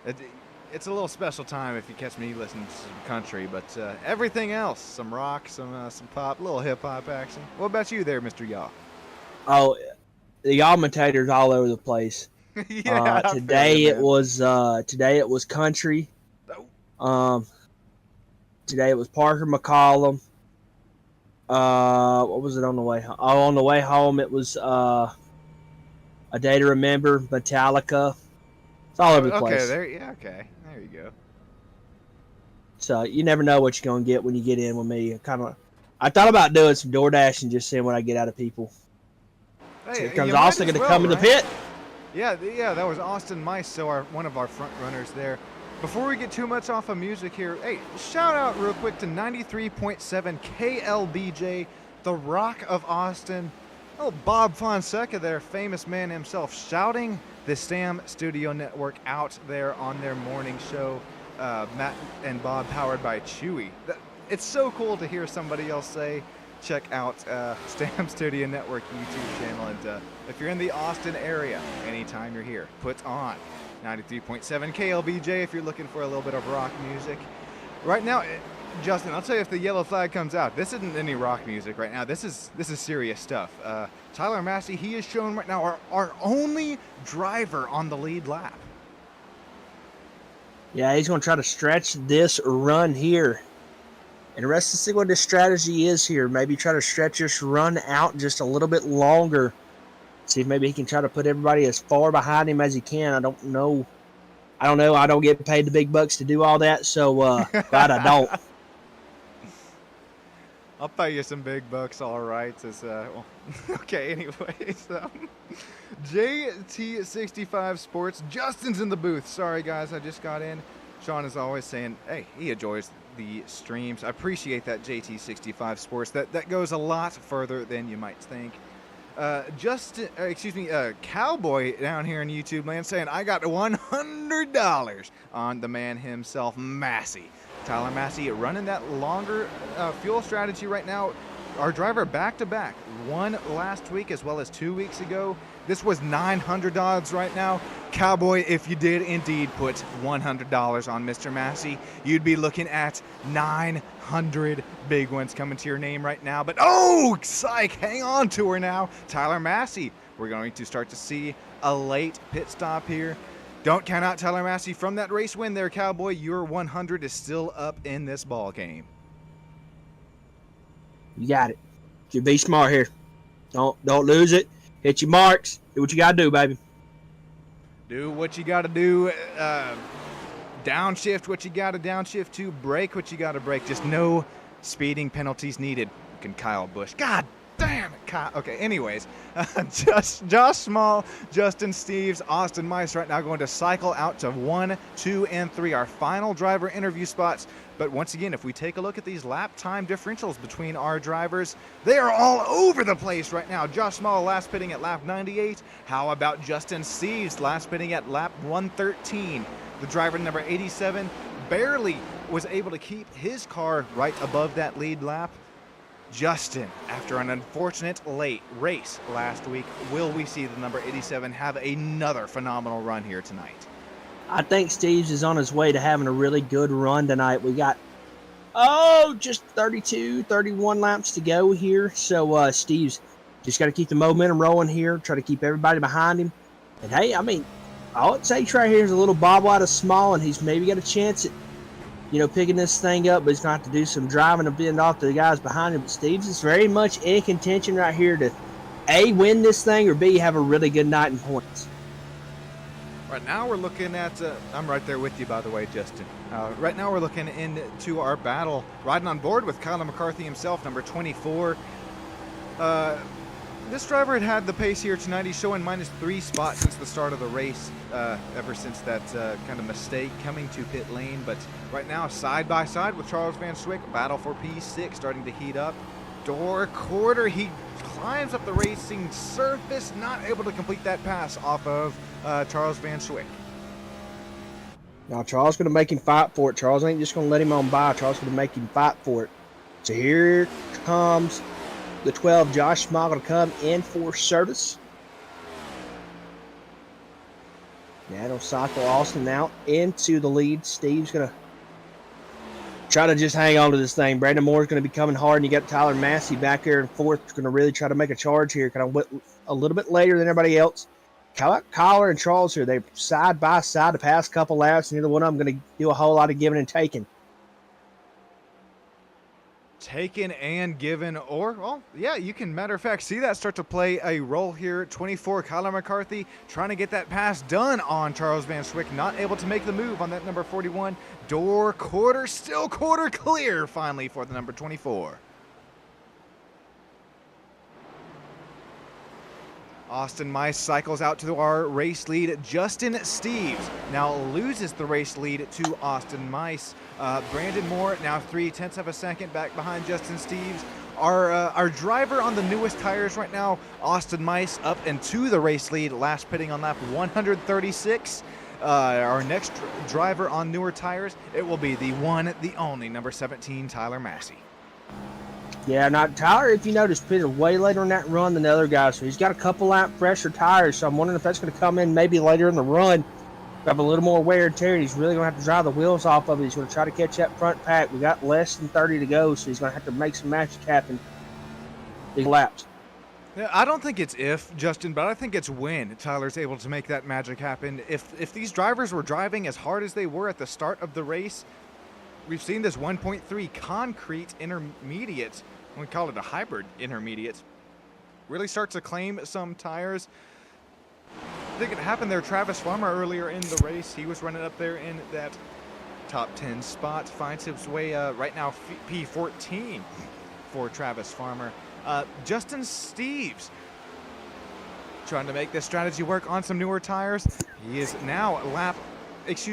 It's a little special time if you catch me listening to some country, but everything else, some rock, some pop, a little hip hop action. What about you there, Mr. Yaw? Oh, the commentators all over the place. Yeah. Today it was country. Today it was Parker McCollum. What was it on the way home? Oh, on the way home it was A Day to Remember, Metallica. It's all over the place. Okay, there you go. So you never know what you're gonna get when you get in with me. I thought about doing some DoorDash and just seeing what I get out of people. Hey, so here comes Austin going to come in the pit. Yeah, that was Austin Mice, so one of our front runners there. Before we get too much off of music here, hey, shout out real quick to 93.7 KLBJ, the Rock of Austin. Oh, Bob Fonseca there, famous man himself, shouting the STAM Studio Network out there on their morning show. Matt and Bob powered by Chewy. It's so cool to hear somebody else say, check out STAM Studio Network YouTube channel. And if you're in the Austin area, anytime you're here, put on 93.7 KLBJ if you're looking for a little bit of rock music. Right now, Justin, I'll tell you if the yellow flag comes out, this isn't any rock music right now. This is serious stuff. Tyler Massey, he is shown right now our only driver on the lead lap. Yeah, he's going to try to stretch this run here. And the rest to see what his strategy is here. Maybe try to stretch this run out just a little bit longer. See if maybe he can try to put everybody as far behind him as he can. I don't know. I don't get paid the big bucks to do all that, so glad I don't. I'll pay you some big bucks, all right. Okay, anyways. JT65 Sports. Justin's in the booth. Sorry, guys, I just got in. Sean is always saying, hey, he enjoys the streams. I appreciate that, JT65 Sports. That goes a lot further than you might think. Cowboy down here in YouTube land saying, I got $100 on the man himself, Massey. Tyler Massey running that longer fuel strategy right now. Our driver back-to-back, one last week as well as 2 weeks ago. This was $900 right now. Cowboy, if you did indeed put $100 on Mr. Massey, you'd be looking at 900 big ones coming to your name right now. But, oh, psych, hang on to her now. Tyler Massey, we're going to start to see a late pit stop here. Don't count out Tyler Massey from that race win there, Cowboy. Your 100 is still up in this ball game. You got it. You be smart here. Don't lose it. Hit your marks. Do what you got to do, baby. Do what you got to do. Downshift what you got to downshift to. Brake what you got to brake. Just no speeding penalties needed. Fucking Kyle Busch. God damn it, Kyle. Okay, anyways. Josh Small, Justin Steves, Austin Mice right now going to cycle out to 1, 2, and 3. Our final driver interview spots. But once again, if we take a look at these lap time differentials between our drivers, they are all over the place right now. Josh Small last pitting at lap 98. How about Justin Steves last pitting at lap 113? The driver number 87 barely was able to keep his car right above that lead lap. Justin, after an unfortunate late race last week, will we see the number 87 have another phenomenal run here tonight? I think Steve's is on his way to having a really good run tonight. We got, just 32, 31 laps to go here. So Steve's just got to keep the momentum rolling here, try to keep everybody behind him. And hey, I mean, all it takes right here is a little bobble out of small, and he's maybe got a chance at, picking this thing up, but he's going to have to do some driving to bend off the guys behind him. But Steve's is very much in contention right here to, A, win this thing, or B, have a really good night in points. Right now we're looking at, I'm right there with you, by the way, Justin. Right now we're looking into our battle, riding on board with Kyle McCarthy himself, number 24. This driver had the pace here tonight. He's showing -3 spots since the start of the race, ever since that kind of mistake coming to pit lane. But right now, side by side with Charles Van Swick, battle for P6 starting to heat up. Door quarter, he climbs up the racing surface, not able to complete that pass off of Charles Van Swick. Now, Charles going to make him fight for it. Charles ain't just going to let him on by. Charles going to make him fight for it. So here comes the 12, Josh Small, going to come in for service. That'll cycle Austin out into the lead. Steve's going to try to just hang on to this thing. Brandon Moore's going to be coming hard, and you got Tyler Massey back there in fourth. Going to really try to make a charge here. Kind of a little bit later than everybody else. Kyler and Charles here, they're side by side the past couple laps, and neither one of them going to do a whole lot of giving and taking. Taken and given, or, well, yeah, you can, matter of fact, see that start to play a role here. 24, Kyler McCarthy trying to get that pass done on Charles Van Swick, not able to make the move on that number 41. Door quarter, still quarter clear finally for the number 24. Austin Mice cycles out to our race lead. Justin Steves now loses the race lead to Austin Mice. Brandon Moore now 0.3 of a second back behind Justin Steves. Our driver on the newest tires right now, Austin Mice, up into the race lead, last pitting on lap 136. Our next driver on newer tires, it will be the one, the only, number 17, Tyler Massey. Yeah, now Tyler, if you notice, pitted way later in that run than the other guys, so he's got a couple lap fresher tires, so I'm wondering if that's going to come in maybe later in the run. Have a little more wear and tear. He's really going to have to drive the wheels off of it. He's going to try to catch that front pack. We got less than 30 to go, so he's going to have to make some magic happen these laps. Yeah, I don't think it's if, Justin, but I think it's when Tyler's able to make that magic happen. If these drivers were driving as hard as they were at the start of the race, we've seen this 1.3 concrete intermediate, we call it a hybrid intermediate, really start to claim some tires. I think it happened there. Travis Farmer earlier in the race, he was running up there in that top 10 spot, finds his way right now P14 for Travis Farmer. Justin Steves trying to make this strategy work on some newer tires. He is now he's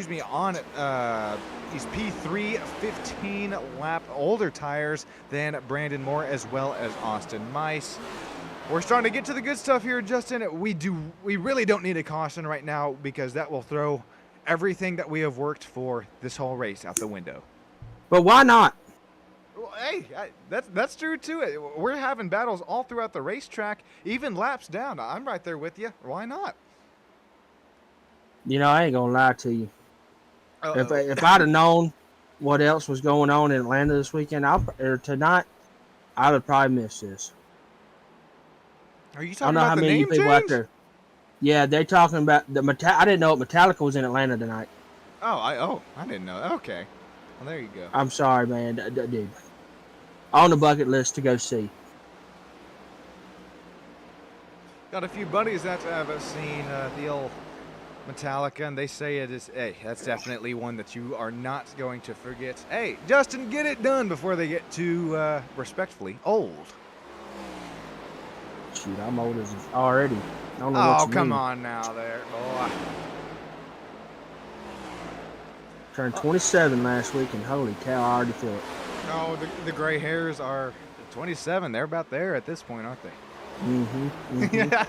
P3, 15 lap older tires than Brandon Moore, as well as Austin Mice. We're starting to get to the good stuff here, Justin. We really don't need a caution right now, because that will throw everything that we have worked for this whole race out the window. But why not? Well, hey, that's true too. We're having battles all throughout the racetrack, even laps down. I'm right there with you. Why not? I ain't gonna lie to you. If I'd have known what else was going on in Atlanta this weekend or tonight, I'd have probably missed this. Are you I talking don't know about how the many name people change? out there. Yeah, they're talking about I didn't know Metallica was in Atlanta tonight. I didn't know. Okay, well, there you go. I'm sorry, man, dude. On the bucket list to go see. Got a few buddies that have seen the old Metallica, and they say it is, hey, that's definitely one that you are not going to forget. Hey, Justin, get it done before they get too, respectfully, old. Shoot, I'm old as already. I don't know what you come mean. on now there, boy. Turned 27 last week, and holy cow, I already feel it. Oh, the gray hairs are 27. They're about there at this point, aren't they? Mm-hmm.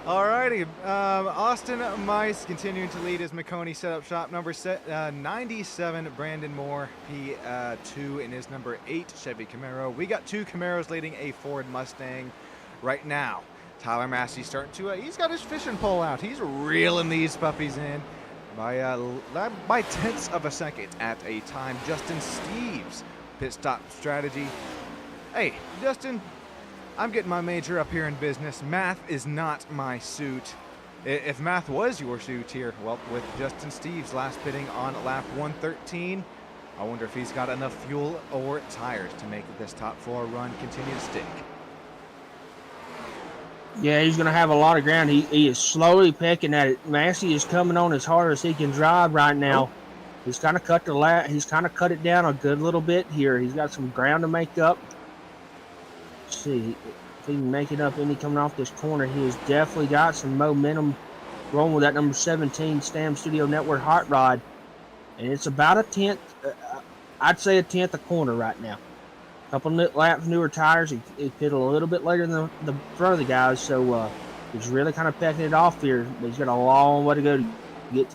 Alrighty, Austin Mice continuing to lead his McConey setup shop. Number 97, Brandon Moore, P2 in his number 8 Chevy Camaro. We got 2 Camaros leading a Ford Mustang right now. Tyler Massey starting to, he's got his fishing pole out. He's reeling these puppies in by tenths of a second at a time. Justin Steves, pit stop strategy. Hey, Justin, I'm getting my major up here in business. Math is not my suit. If math was your suit here, well, with Justin Steves last pitting on lap 113, I wonder if he's got enough fuel or tires to make this top 4 run continue to stick. Yeah, he's going to have a lot of ground. He is slowly pecking at it. Massey is coming on as hard as he can drive right now. Oh. He's kind of cut it down a good little bit here. He's got some ground to make up. Let's see if he can make it up any coming off this corner. He has definitely got some momentum rolling with that number 17 Stam Studio Network hot rod. And it's about a tenth, I'd say a tenth a corner right now. Couple laps, newer tires. He pitted a little bit later than the front of the guys, so he's really kind of pecking it off here. But he's got a long way to go to get.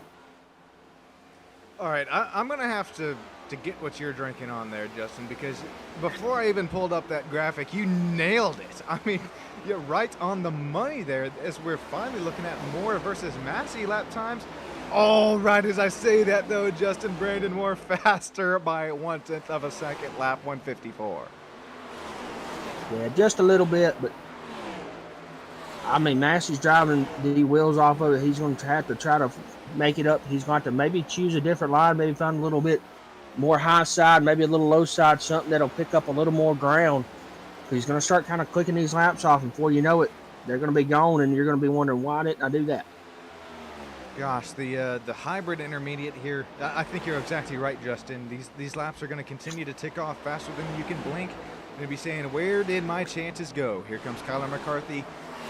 All right, I'm going to have to get what you're drinking on there, Justin, because before I even pulled up that graphic, you nailed it. I mean, you're right on the money there as we're finally looking at Moore versus Massey lap times. All right, as I say that, though, Justin Brandon Moore faster by 1/10 of a second, lap 154. Yeah, just a little bit, but I mean, Massey's driving the wheels off of it. He's going to have to try to make it up. He's going to maybe choose a different line, maybe find a little bit more high side, maybe a little low side, something that'll pick up a little more ground. He's going to start kind of clicking these laps off, and before you know it, they're going to be gone, and you're going to be wondering, why didn't I do that? Gosh, the hybrid intermediate here, I think you're exactly right, Justin. These laps are going to continue to tick off faster than you can blink. You're going to be saying, where did my chances go? Here comes Kyler McCarthy.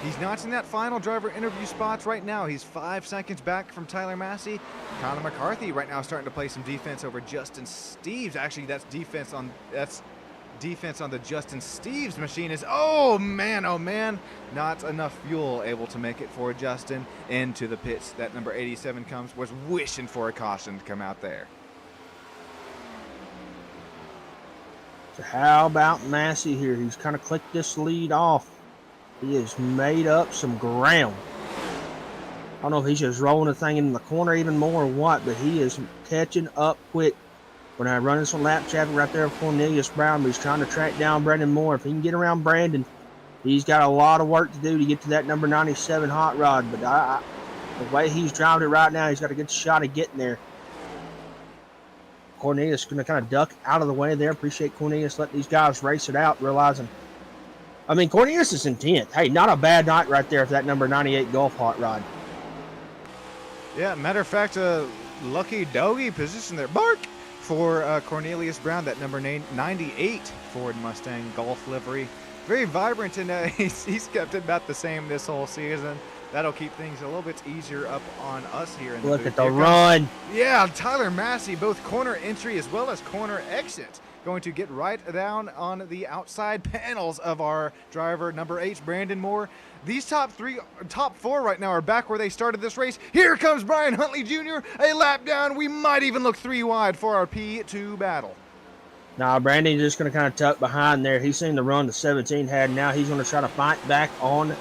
He's not in that final driver interview spots right now. He's 5 seconds back from Tyler Massey. Kyler McCarthy right now starting to play some defense over Justin Steves. Actually, that's defense on the Justin Steves machine. Is oh man, not enough fuel able to make it for Justin into the pits. That number 87 was wishing for a caution to come out there. So how about Massey here? He's kind of clicked this lead off. He has made up some ground. I don't know if he's just rolling the thing in the corner even more or what, but he is catching up quick. When I running some lap traffic right there with Cornelius Brown, but he's trying to track down Brandon Moore. If he can get around Brandon, he's got a lot of work to do to get to that number 97 hot rod. But the way he's driving it right now, he's got a good shot of getting there. Cornelius is going to kind of duck out of the way there. Appreciate Cornelius letting these guys race it out, realizing. I mean, Cornelius is in 10th. Hey, not a bad night right there for that number 98 Golf hot rod. Yeah, matter of fact, lucky doggy position there. Bark! For Cornelius Brown, that number 98 Ford Mustang Golf livery. Very vibrant, and he's kept it about the same this whole season. That'll keep things a little bit easier up on us here in the Look booth. at the run. Yeah, Tyler Massey, both corner entry as well as corner exit. Going to get right down on the outside panels of our driver, number 8, Brandon Moore. These top 4 right now are back where they started this race. Here comes Brian Huntley Jr., a lap down. We might even look 3 wide for our P2 battle. Now, Brandon's just going to kind of tuck behind there. He's seen the run the 17 had. Now he's going to try to fight back on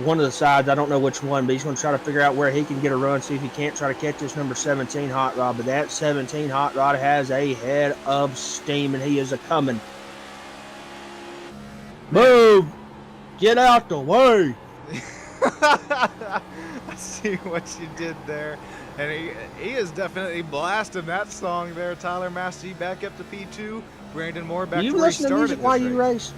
one of the sides. I don't know which one, but he's going to try to figure out where he can get a run, see if he can't try to catch this number 17 hot rod. But that 17 hot rod has a head of steam, and he is a-coming. Move! Get out the way! I see what you did there. And he is definitely blasting that song there. Tyler Massey back up to P2. Brandon Moore back to where he started. You listen to music while you race?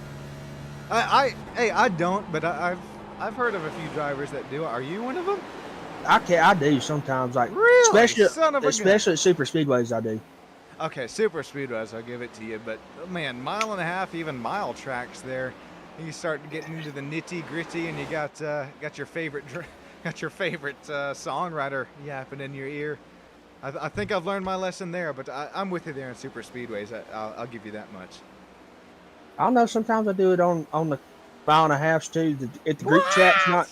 I don't, but I've heard of a few drivers that do. Are you one of them? I do sometimes, like really? especially at super speedways. I do. Okay, super speedways, I'll give it to you. But man, 1.5 even mile tracks there. You start getting into the nitty gritty, and you got your favorite songwriter yapping in your ear. I think I've learned my lesson there, but I'm with you there in super speedways. I'll give you that much. I don't know. Sometimes I do it on the 5.5s too. If the group chat's not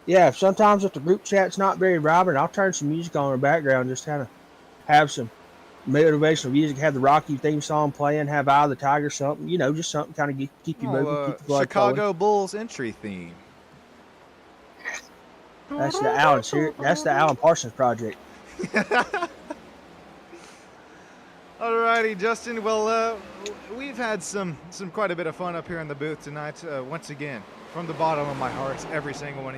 Yeah, sometimes if the group chat's not very vibrant, I'll turn some music on in the background, just kind of have some motivational music, have the Rocky theme song playing, have Eye of the Tiger, something, just something kind of keep you moving, keep the blood flowing. Chicago Bulls entry theme. That's the Alan Parsons project. Alrighty, Justin. Well, we've had some quite a bit of fun up here in the booth tonight. Once again, from the bottom of my heart, every single one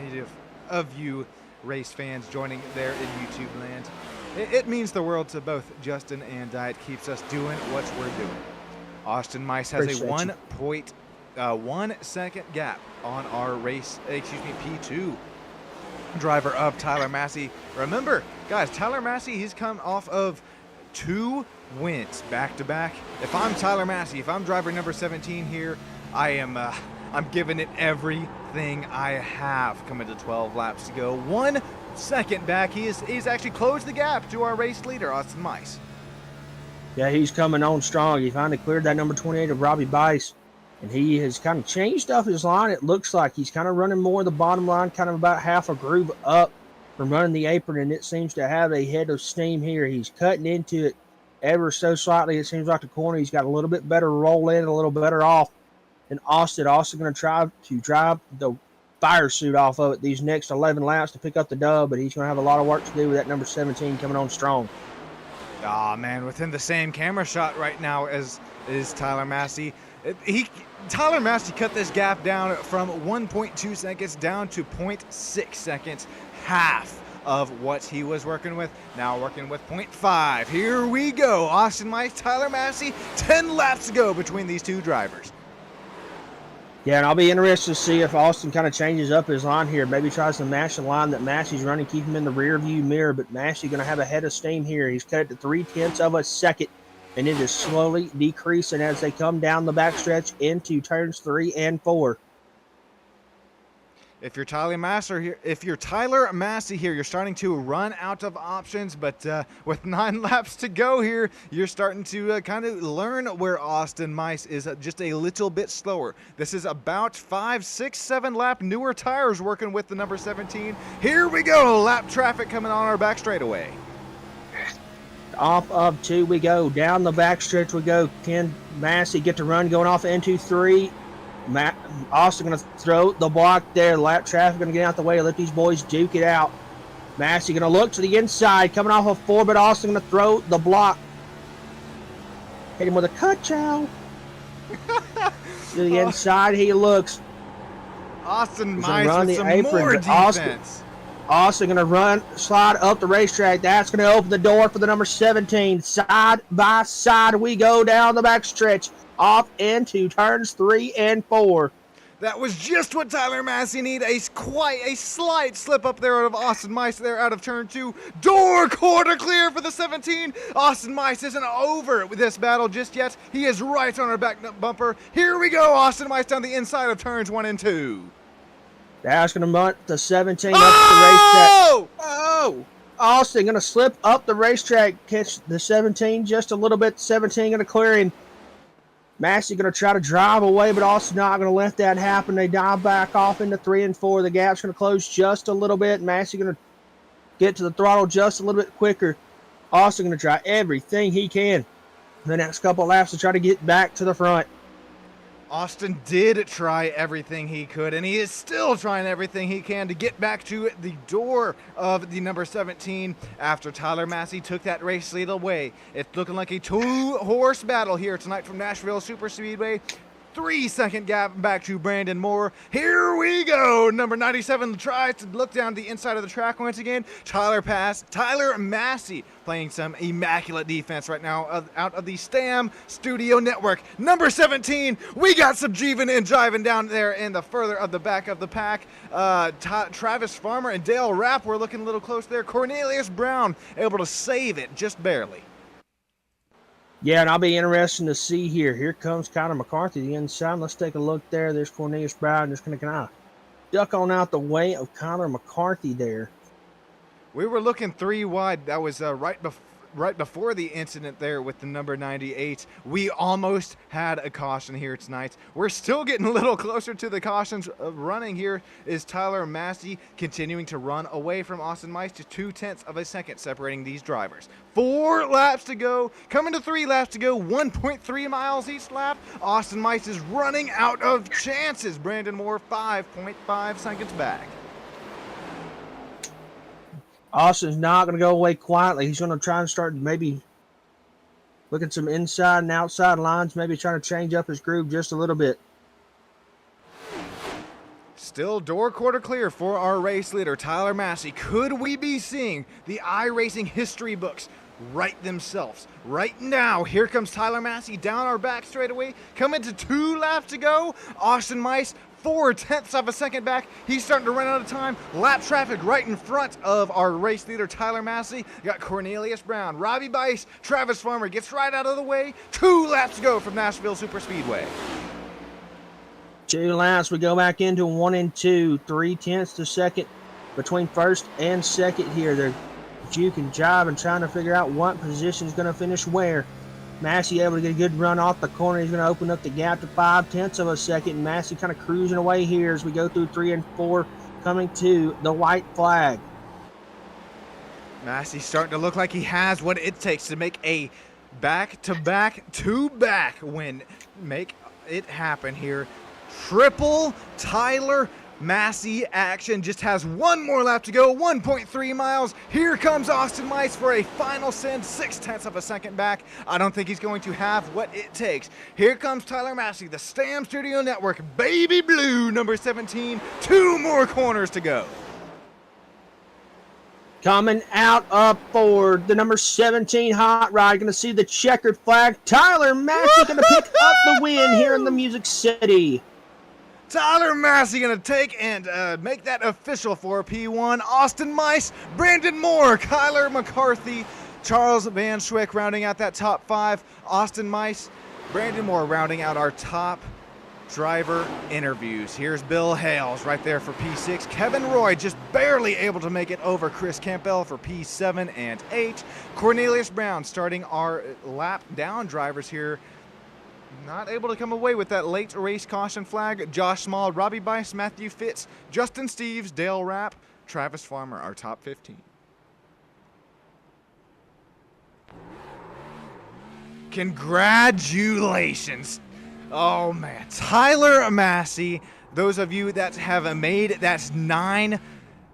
of you race fans joining there in YouTube land. It means the world to both Justin and I. It keeps us doing what we're doing. Austin Mice has a 1.1 second gap on our P2 driver of Tyler Massey. Remember, guys, Tyler Massey, he's come off of 2 wins back to back. If I'm Tyler Massey, if I'm driver number 17 here, I'm giving it everything I have coming to 12 laps to go. 1 second back. He's actually closed the gap to our race leader, Austin Mice. Yeah, he's coming on strong. He finally cleared that number 28 of Robbie Bice, and he has kind of changed up his line. It looks like he's kind of running more of the bottom line, kind of about half a groove up from running the apron, and it seems to have a head of steam here. He's cutting into it ever so slightly. It seems like the corner, he's got a little bit better roll in, a little better off. And Austin also going to try to drive the fire suit off of it these next 11 laps to pick up the dub, but he's going to have a lot of work to do with that number 17 coming on strong. Ah, man, within the same camera shot right now as is Tyler Massey. Tyler Massey cut this gap down from 1.2 seconds down to 0.6 seconds, half of what he was working with. Now working with 0.5. Here we go. Austin Mice, Tyler Massey, 10 laps to go between these two drivers. Yeah, and I'll be interested to see if Austin kind of changes up his line here. Maybe tries to match the line that Massey's running, keep him in the rear view mirror, but Massey going to have a head of steam here. He's cut it to 0.3 of a second, and it is slowly decreasing as they come down the backstretch into turns 3 and 4. If you're Tyler Massey here, you're starting to run out of options, but with 9 laps to go here, you're starting to kind of learn where Austin Mice is just a little bit slower. This is about 5, 6, 7 lap newer tires working with the number 17. Here we go, lap traffic coming on our back straightaway. Off of 2 we go, down the backstretch we go. Can Massey get the run going off into 3? Austin going to throw the block there. Lap traffic going to get out the way to let these boys duke it out. Massey going to look to the inside, coming off of 4, but Austin going to throw the block. Hit him with a cut chow. To the inside he looks. Austin Mice with some more defense. Austin going to slide up the racetrack. That's going to open the door for the number 17. Side by side we go down the backstretch, off into turns 3 and 4. That was just what Tyler Massey needed. Quite a slight slip up there out of Austin Mice there out of turn 2. Door quarter clear for the 17. Austin Mice isn't over with this battle just yet. He is right on our back bumper. Here we go. Austin Mice down the inside of turns 1 and 2. That's going to bunt the 17 up the racetrack. Oh! Austin going to slip up the racetrack, catch the 17 just a little bit. 17 going to clear him. Massey going to try to drive away, but Austin not going to let that happen. They dive back off into 3 and 4. The gap's going to close just a little bit. Massey going to get to the throttle just a little bit quicker. Austin going to try everything he can the next couple of laps to try to get back to the front. Austin did try everything he could, and he is still trying everything he can to get back to the door of the number 17 after Tyler Massey took that race lead away. It's looking like a 2-horse battle here tonight from Nashville Super Speedway. 3-second gap back to Brandon Moore. Here we go. Number 97 tries to look down the inside of the track once again. Tyler Massey playing some immaculate defense right now out of the Stam Studio Network. Number 17, we got some jiving and jiving down there in the further of the back of the pack. Travis Farmer and Dale Rapp were looking a little close there. Cornelius Brown able to save it just barely. Yeah, and I'll be interested to see here. Here comes Connor McCarthy, the inside. Let's take a look there. There's Cornelius Brown. Just going to kind of duck on out the way of Connor McCarthy there. We were looking 3 wide. That was right right before the incident there with the number 98, we almost had a caution here tonight. We're still getting a little closer to the cautions. Running here is Tyler Massey, continuing to run away from Austin Mice to 0.2 of a second separating these drivers. 4 laps to go, coming to 3 laps to go, 1.3 miles each lap. Austin Mice is running out of chances. Brandon Moore 5.5 seconds back. Austin's not going to go away quietly. He's going to try and start maybe looking some inside and outside lines, maybe trying to change up his groove just a little bit. Still door quarter clear for our race leader, Tyler Massey. Could we be seeing the iRacing history books write themselves right now? Here comes Tyler Massey down our back straightaway, coming to 2 laps to go. Austin Mice 0.4 of a second back. He's starting to run out of time. Lap traffic right in front of our race leader, Tyler Massey. Got Cornelius Brown, Robbie Bice, Travis Farmer gets right out of the way. 2 laps to go from Nashville Super Speedway. 2 laps. We go back into 1 and 2. 0.3 of a second between first and second here. They're juking, jiving, trying to figure out what position is going to finish where. Massey able to get a good run off the corner. He's going to open up the gap to 0.5 of a second. Massey kind of cruising away here as we go through 3 and 4, coming to the white flag. Massey starting to look like he has what it takes to make a back-to-back win. Make it happen here. Triple Tyler Massey action. Just has 1 more lap to go, 1.3 miles. Here comes Austin Mice for a final send, 0.6 of a second back. I don't think he's going to have what it takes. Here comes Tyler Massey, the Stam Studio Network, Baby Blue, number 17. 2 more corners to go. Coming out up forward, the number 17 Hot Rod. Going to see the checkered flag. Tyler Massey going to pick up the win here in the Music City. Tyler Massey going to take and make that official for P1. Austin Mice, Brandon Moore, Kyler McCarthy, Charles Van Schwick rounding out that top 5. Austin Mice, Brandon Moore rounding out our top driver interviews. Here's Bill Hales right there for P6. Kevin Roy just barely able to make it over Chris Campbell for P7 and 8. Cornelius Brown starting our lap down drivers here. Not able to come away with that late race caution flag. Josh Small, Robbie Bice, Matthew Fitz, Justin Steves, Dale Rapp, Travis Farmer, our top 15. Congratulations. Oh man, Tyler Massey, those of you that have made that's 9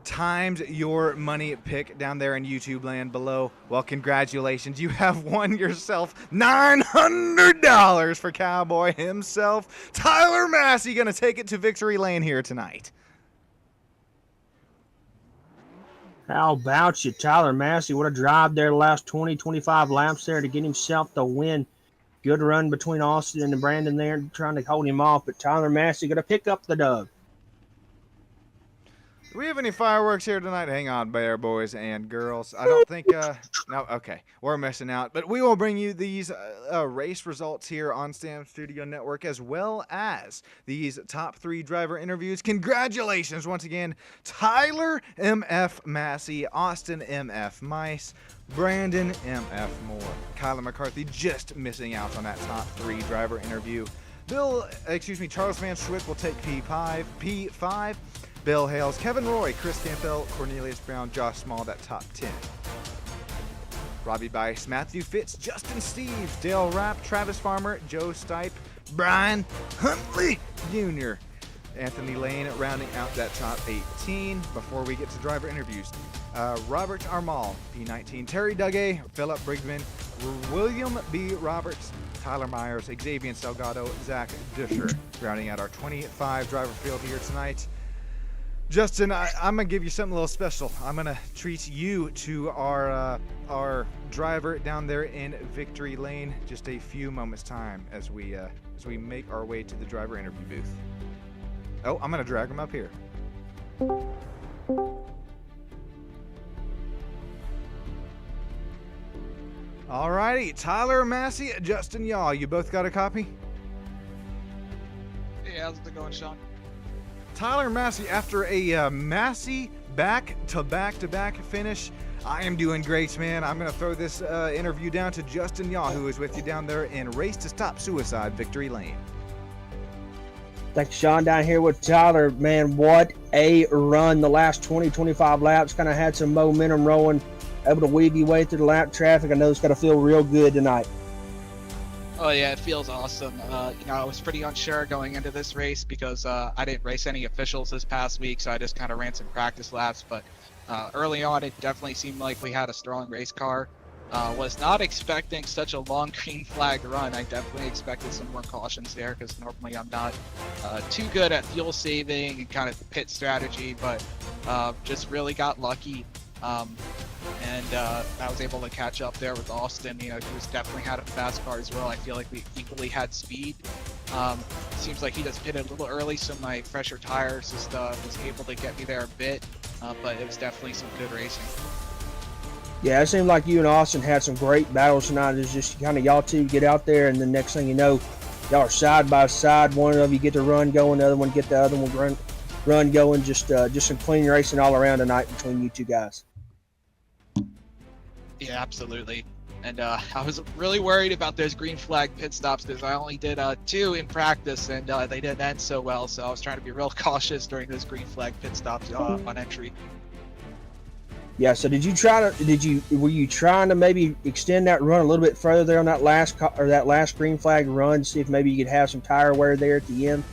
times your money pick down there in YouTube land below. Well, congratulations. You have won yourself $900 for Cowboy himself. Tyler Massey going to take it to victory lane here tonight. How about you, Tyler Massey? What a drive there the last 20, 25 laps there to get himself the win. Good run between Austin and Brandon there, trying to hold him off, but Tyler Massey going to pick up the dub. Do we have any fireworks here tonight? Hang on, bear boys and girls. I don't think, no, okay, we're missing out. But we will bring you these race results here on Stam Studio Network, as well as these top 3 driver interviews. Congratulations once again, Tyler M.F. Massey, Austin M.F. Mice, Brandon M.F. Moore, Kyler McCarthy just missing out on that top 3 driver interview. Charles Van Schwick will take P5. Bill Hales, Kevin Roy, Chris Campbell, Cornelius Brown, Josh Small, that top 10. Robbie Bice, Matthew Fitz, Justin Steves, Dale Rapp, Travis Farmer, Joe Stipe, Brian Huntley Jr., Anthony Lane rounding out that top 18. Before we get to driver interviews, Robert Armal, P19, Terry Dugay, Philip Brigman, William B. Roberts, Tyler Myers, Xavier Salgado, Zach Disher, rounding out our 25 driver field here tonight. Justin, I'm going to give you something a little special. I'm going to treat you to our driver down there in Victory Lane just a few moments' time as we make our way to the driver interview booth. Oh, I'm going to drag him up here. All righty, Tyler Massey, Justin Yaw, you both got a copy? Hey, how's it going, Sean? Tyler Massey, after a Massey back-to-back finish, I am doing great, man. I'm going to throw this interview down to Justin Yaw, who is with you down there in Race to Stop Suicide Victory Lane. Thanks, Sean. Down here with Tyler. Man, what a run. The last 20, 25 laps kind of had some momentum rolling, able to weave your way through the lap traffic. I know it's going to feel real good tonight. Oh yeah, it feels awesome. I was pretty unsure going into this race because I didn't race any officials this past week, so I just kind of ran some practice laps. But early on, it definitely seemed like we had a strong race car. Was not expecting such a long green flag run. I definitely expected some more cautions there because normally I'm not too good at fuel saving and kind of pit strategy, but just really got lucky. And I was able to catch up there with Austin. He was definitely had a fast car as well. I feel like we equally had speed. Seems like he just pitted a little early, so my fresher tires just was able to get me there a bit. But it was definitely some good racing. Yeah, it seemed like you and Austin had some great battles tonight. It's just kind of y'all two get out there, and the next thing you know, y'all are side by side. One of you get the run going, the other one get the other one run going. Just some clean racing all around tonight between you two guys. Yeah, absolutely. And I was really worried about those green flag pit stops because I only did 2 in practice, and they didn't end so well. So I was trying to be real cautious during those green flag pit stops on entry. Yeah. So were you trying to maybe extend that run a little bit further there on that last green flag run, see if maybe you could have some tire wear there at the end?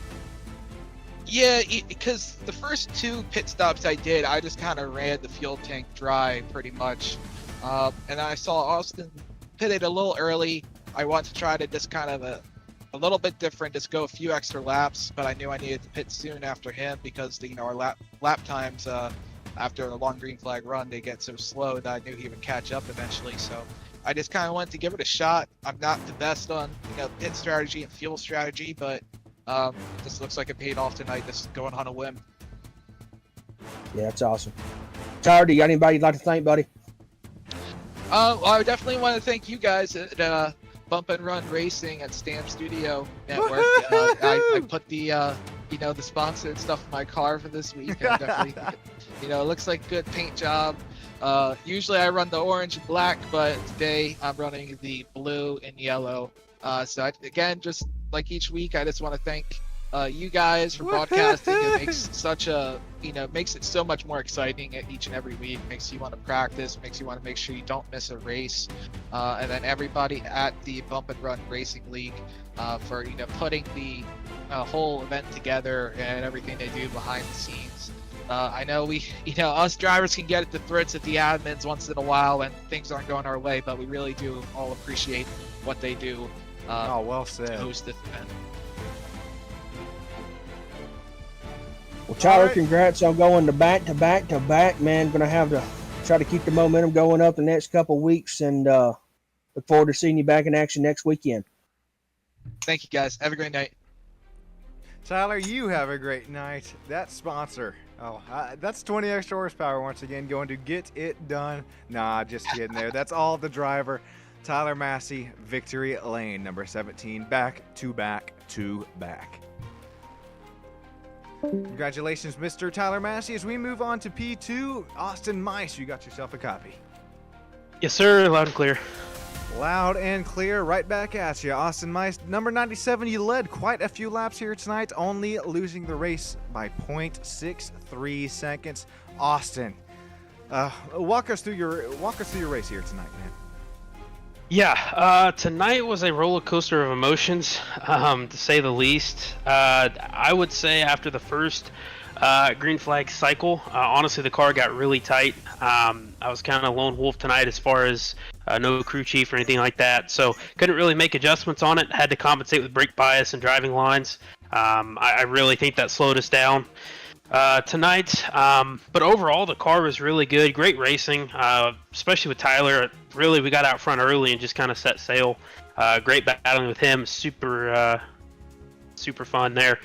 Yeah, because the first 2 pit stops I did, I just kind of ran the fuel tank dry pretty much. And I saw Austin pitted a little early. I wanted to try to just kind of a little bit different, just go a few extra laps, but I knew I needed to pit soon after him because our lap times after a long green flag run, they get so slow that I knew he would catch up eventually. So I just kind of wanted to give it a shot. I'm not the best on pit strategy and fuel strategy, but this looks like it paid off tonight, just going on a whim. Yeah, that's awesome. Tyler, do you got anybody you'd like to thank, buddy? Well, I definitely want to thank you guys at Bump and Run Racing at Stamp Studio Network. I put the the sponsored stuff in my car for this week. I definitely, it looks like good paint job. Usually I run the orange and black, but today I'm running the blue and yellow. Again, just like each week, I just want to thank you guys for broadcasting. It makes it so much more exciting each and every week. Makes you want to practice, makes you want to make sure you don't miss a race. And then everybody at the Bump and Run Racing League for putting the whole event together and everything they do behind the scenes. I know us drivers can get at the throats at the admins once in a while when things aren't going our way, but we really do all appreciate what they do. Well said. To host this event. Well, Tyler, right. Congrats on going to back, man. Going to have to try to keep the momentum going up the next couple weeks, and look forward to seeing you back in action next weekend. Thank you, guys. Have a great night. Tyler, you have a great night. That sponsor, that's 20 extra horsepower once again, going to get it done. Nah, just kidding there. That's all the driver. Tyler Massey, Victory Lane, number 17, back to back to back. Congratulations, Mr. Tyler Massey. As we move on to P2, Austin Mice, you got yourself a copy. Yes, sir. Loud and clear. Loud and clear, right back at you. Austin Mice, number 97, you led quite a few laps here tonight, only losing the race by 0.63 seconds. Austin, walk us through your race here tonight, man. Yeah, tonight was a roller coaster of emotions, to say the least. I would say after the first green flag cycle, honestly, the car got really tight. I was kind of lone wolf tonight as far as no crew chief or anything like that, so couldn't really make adjustments on it. Had to compensate with brake bias and driving lines. I really think that slowed us down tonight, but overall the car was really good. Great racing, especially with Tyler. Really, we got out front early and just kind of set sail. Great battling with him. Super fun there.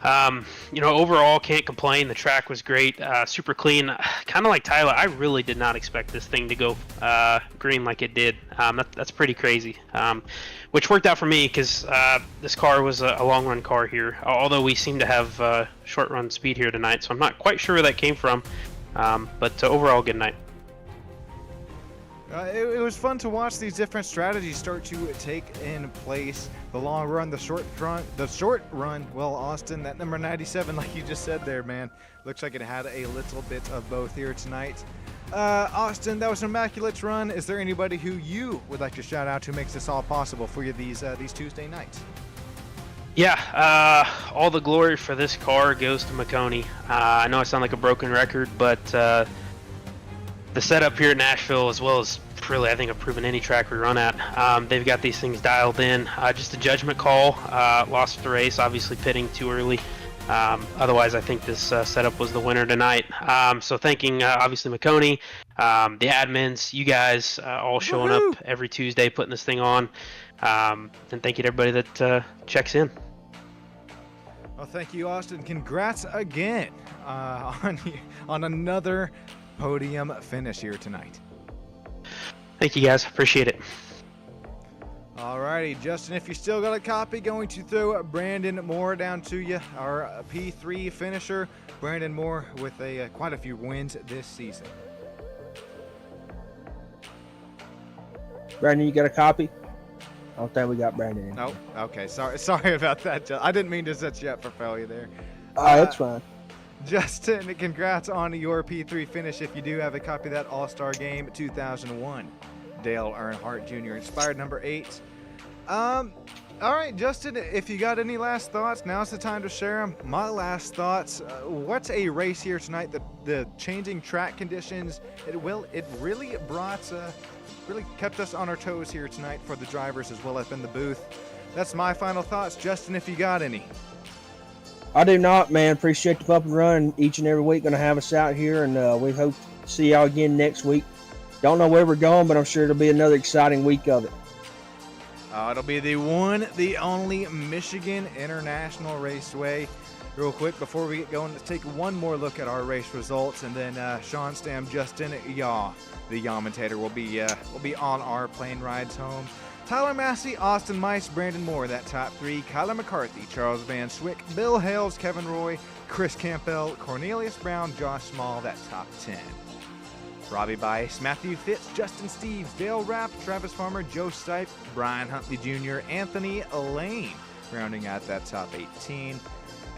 Overall can't complain. The track was great. Super clean. Kind of like Tyler, I really did not expect this thing to go green like it did. That's pretty crazy, which worked out for me because this car was a long run car here, although we seem to have short run speed here tonight, so I'm not quite sure where that came from, but overall good night. It was fun to watch these different strategies start to take in place. The long run, the short run. Well, Austin, that number 97, like you just said there, man, looks like it had a little bit of both here tonight. Austin, that was an immaculate run. Is there anybody who you would like to shout out who makes this all possible for you these Tuesday nights? Yeah, all the glory for this car goes to McConey. I know I sound like a broken record, but the setup here at Nashville, as well as really I think I've proven any track we run at, they've got these things dialed in. Just a judgment call, lost the race, obviously pitting too early. Otherwise, I think this setup was the winner tonight. So thanking obviously McConey, the admins, you guys all showing up every Tuesday, putting this thing on. And thank you to everybody that checks in. Well, thank you, Austin. Congrats again on another podium finish here tonight. Thank you, guys. Appreciate it. Alrighty, Justin, if you still got a copy, going to throw Brandon Moore down to you, our P3 finisher. Brandon Moore with quite a few wins this season. Brandon, you got a copy? I don't think we got Brandon in. Oh, okay. Sorry about that. I didn't mean to set you up for failure there. That's fine. Justin, congrats on your P3 finish. If you do have a copy of that All-Star Game 2001, Dale Earnhardt Jr. inspired number 8. All right, Justin, if you got any last thoughts, now's the time to share them. My last thoughts, what's a race here tonight? The changing track conditions, it really brought, really kept us on our toes here tonight for the drivers as well as in the booth. That's my final thoughts. Justin, if you got any. I do not, man. Appreciate the bump and run each and every week. Going to have us out here, and we hope to see y'all again next week. Don't know where we're going, but I'm sure it'll be another exciting week of it. It'll be the one, the only Michigan International Raceway. Real quick, before we get going, let's take one more look at our race results, and then Sean Stam, Justin Yaw, the commentator, will be on our plane rides home. Tyler Massey, Austin Mice, Brandon Moore, that top 3. Kyler McCarthy, Charles Van Swick, Bill Hales, Kevin Roy, Chris Campbell, Cornelius Brown, Josh Small, that top 10. Robbie Bice, Matthew Fitz, Justin Steves, Dale Rapp, Travis Farmer, Joe Stipe, Brian Huntley Jr., Anthony Lane, rounding out that top 18.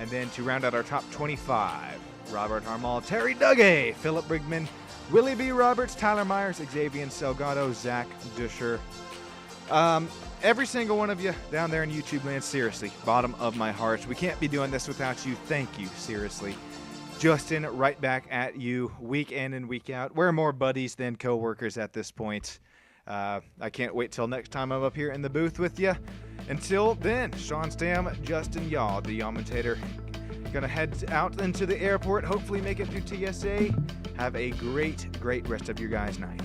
And then to round out our top 25, Robert Harmel, Terry Dugay, Philip Brigman, Willie B. Roberts, Tyler Myers, Xavier Salgado, Zach Duscher. Every single one of you down there in YouTube land, seriously, bottom of my heart. We can't be doing this without you. Thank you, seriously. Justin, right back at you, week in and week out. We're more buddies than co-workers at this point. I can't wait till next time I'm up here in the booth with you. Until then, Sean Stam, Justin Yaw, the commentator, gonna head out into the airport, hopefully make it through TSA. Have a great rest of your guys' night.